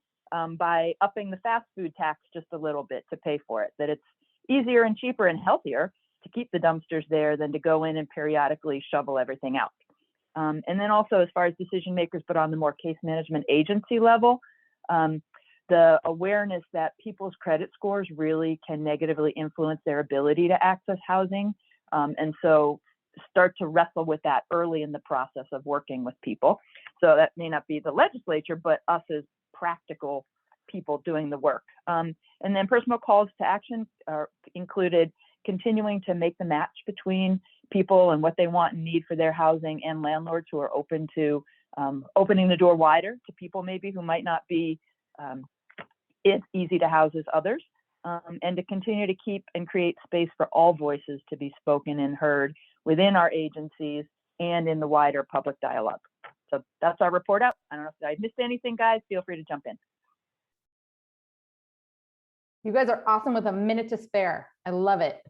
by upping the fast food tax just a little bit to pay for it, that it's easier and cheaper and healthier to keep the dumpsters there than to go in and periodically shovel everything out. And then also, as far as decision makers, but on the more case management agency level, the awareness that people's credit scores really can negatively influence their ability to access housing. And so start to wrestle with that early in the process of working with people. So that may not be the legislature, but us as practical people doing the work. And then personal calls to action are included continuing to make the match between people and what they want and need for their housing, and landlords who are open to opening the door wider to people maybe who might not be as easy to house as others, and to continue to keep and create space for all voices to be spoken and heard within our agencies and in the wider public dialogue. So that's our report out. I don't know if I missed anything, guys. Feel free to jump in. You guys are awesome with a minute to spare. I love it.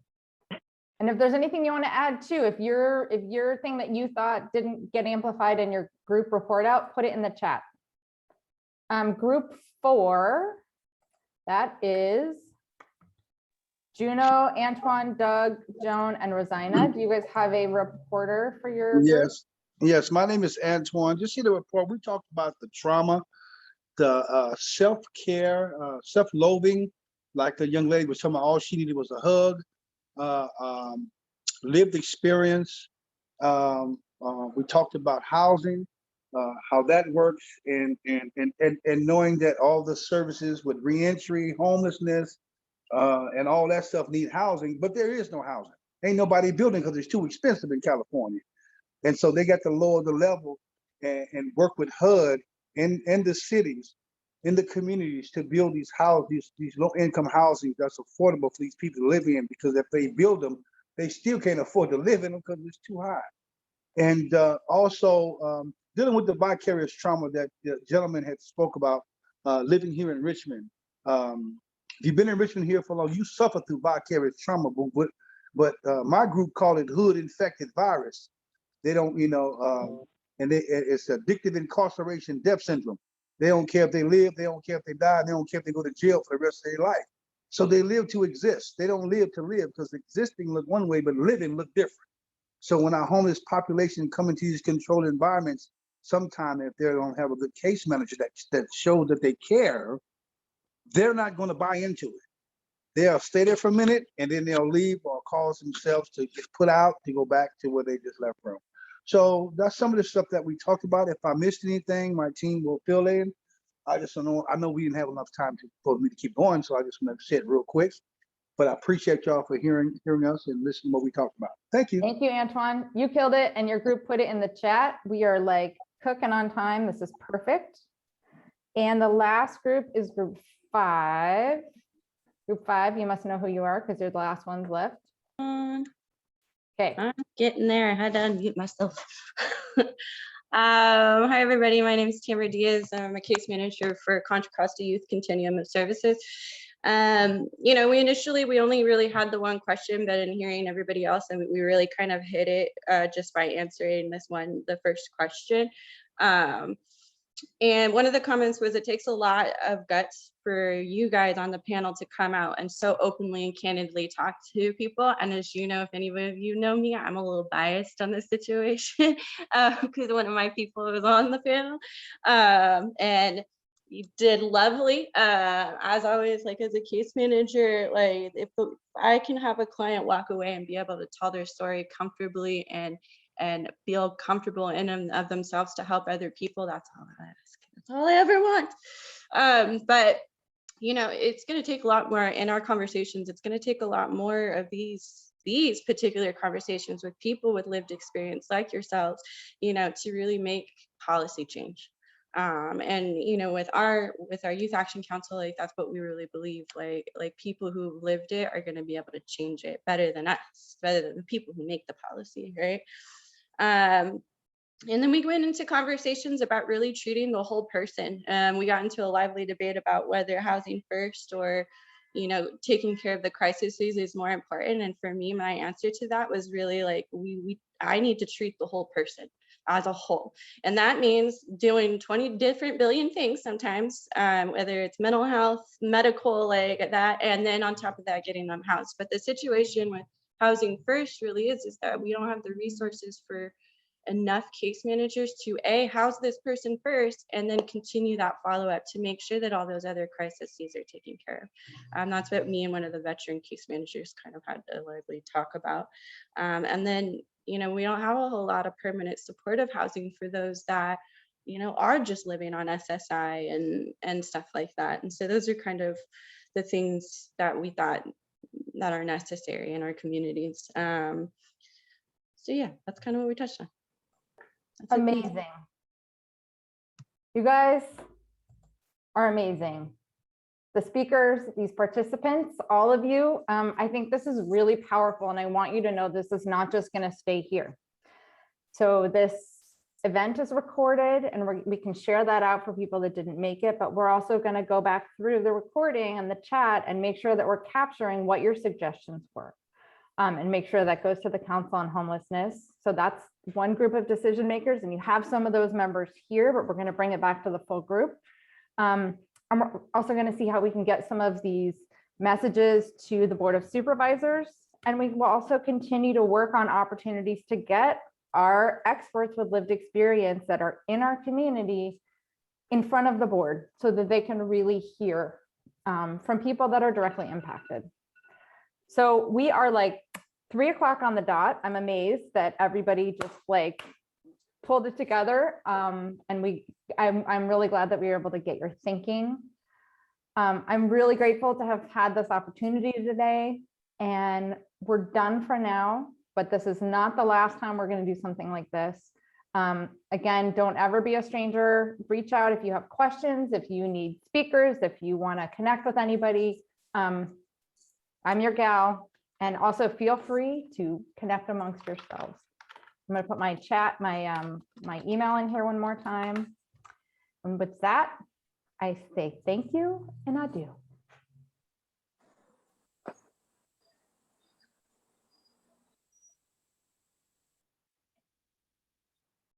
And if there's anything you want to add too, if your thing that you thought didn't get amplified in your group report out, put it in the chat. Group 4, that is Juno, Antoine, Doug, Joan, and Rosina. Do you guys have a reporter for your group? Yes. Yes, my name is Antoine. Just see the report. We talked about the trauma, the self-care, self-loathing, like the young lady was talking about, all she needed was a hug, lived experience. We talked about housing, how that works, and knowing that all the services with reentry, homelessness, and all that stuff need housing, but there is no housing. Ain't nobody building because it's too expensive in California. And so they got to lower the level and work with HUD in the cities, in the communities, to build these houses, these low-income housing that's affordable for these people to live in, because if they build them, they still can't afford to live in them because it's too high. And also dealing with the vicarious trauma that the gentleman had spoke about, living here in Richmond. If you've been in Richmond here for long, you suffer through vicarious trauma, but my group called it hood infected virus. They don't, and it's addictive incarceration death syndrome. They don't care if they live, they don't care if they die, they don't care if they go to jail for the rest of their life. So they live to exist. They don't live to live, because existing look one way, but living look different. So when our homeless population come into these controlled environments, sometime if they don't have a good case manager that shows that they care, they're not going to buy into it. They'll stay there for a minute and then they'll leave or cause themselves to get put out to go back to where they just left from. So that's some of the stuff that we talked about. If I missed anything, my team will fill in. I just don't know. I know we didn't have enough time for me to keep going, so I just want to say it real quick. But I appreciate y'all for hearing us and listening to what we talked about. Thank you. Thank you, Antoine. You killed it, and your group put it in the chat. We are like cooking on time. This is perfect. And the last group is group 5. Group 5, you must know who you are because you're the last ones left. Okay. I'm getting there. I had to unmute myself. Hi, everybody. My name is Tamara Diaz. I'm a case manager for Contra Costa Youth Continuum of Services. We only really had the one question, but in hearing everybody else, and we really kind of hit it just by answering the first question. And one of the comments was, it takes a lot of guts for you guys on the panel to come out and so openly and candidly talk to people. And as you know, if any of you know me, I'm a little biased on this situation because one of my people was on the panel. And you did lovely. As always, like as a case manager, like if I can have a client walk away and be able to tell their story comfortably and feel comfortable in and of themselves to help other people, that's all I ask. That's all I ever want. But you know, it's going to take a lot more in our conversations. It's going to take a lot more of these particular conversations with people with lived experience like yourselves, you know, to really make policy change. And you know, with our youth action council, like that's what we really believe, like people who lived it are going to be able to change it better than us, better than the people who make the policy, right? And then we went into conversations about really treating the whole person. We got into a lively debate about whether housing first or, you know, taking care of the crises is more important. And for me, my answer to that was really like, I need to treat the whole person as a whole. And that means doing 20 different billion things sometimes, whether it's mental health, medical, like that, and then on top of that, getting them housed. But the situation with housing first really is that we don't have the resources for enough case managers to house this person first and then continue that follow-up to make sure that all those other crises are taken care of. That's what me and one of the veteran case managers kind of had to lively talk about. And then, you know, we don't have a whole lot of permanent supportive housing for those that, you know, are just living on SSI and stuff like that. And so those are kind of the things that we thought that are necessary in our communities. So yeah, that's kind of what we touched on. That's it. Amazing. You guys are amazing. The speakers, these participants, all of you, I think this is really powerful, and I want you to know this is not just going to stay here. So this event is recorded, and we can share that out for people that didn't make it, but we're also going to go back through the recording and the chat and make sure that we're capturing what your suggestions were, and make sure that goes to the Council on Homelessness. So that's one group of decision makers, and you have some of those members here, but we're going to bring it back to the full group. I'm also going to see how we can get some of these messages to the Board of Supervisors, and we will also continue to work on opportunities to get our experts with lived experience that are in our community in front of the board so that they can really hear from people that are directly impacted. So we are like 3 o'clock on the dot. I'm amazed that everybody just like pulled it together. And I'm really glad that we were able to get your thinking. I'm really grateful to have had this opportunity today, and we're done for now, but this is not the last time we're going to do something like this. Again, don't ever be a stranger. Reach out if you have questions, if you need speakers, if you want to connect with anybody. I'm your gal, and also feel free to connect amongst yourselves. I'm going to put my chat, my email in here one more time. And with that, I say thank you and adieu.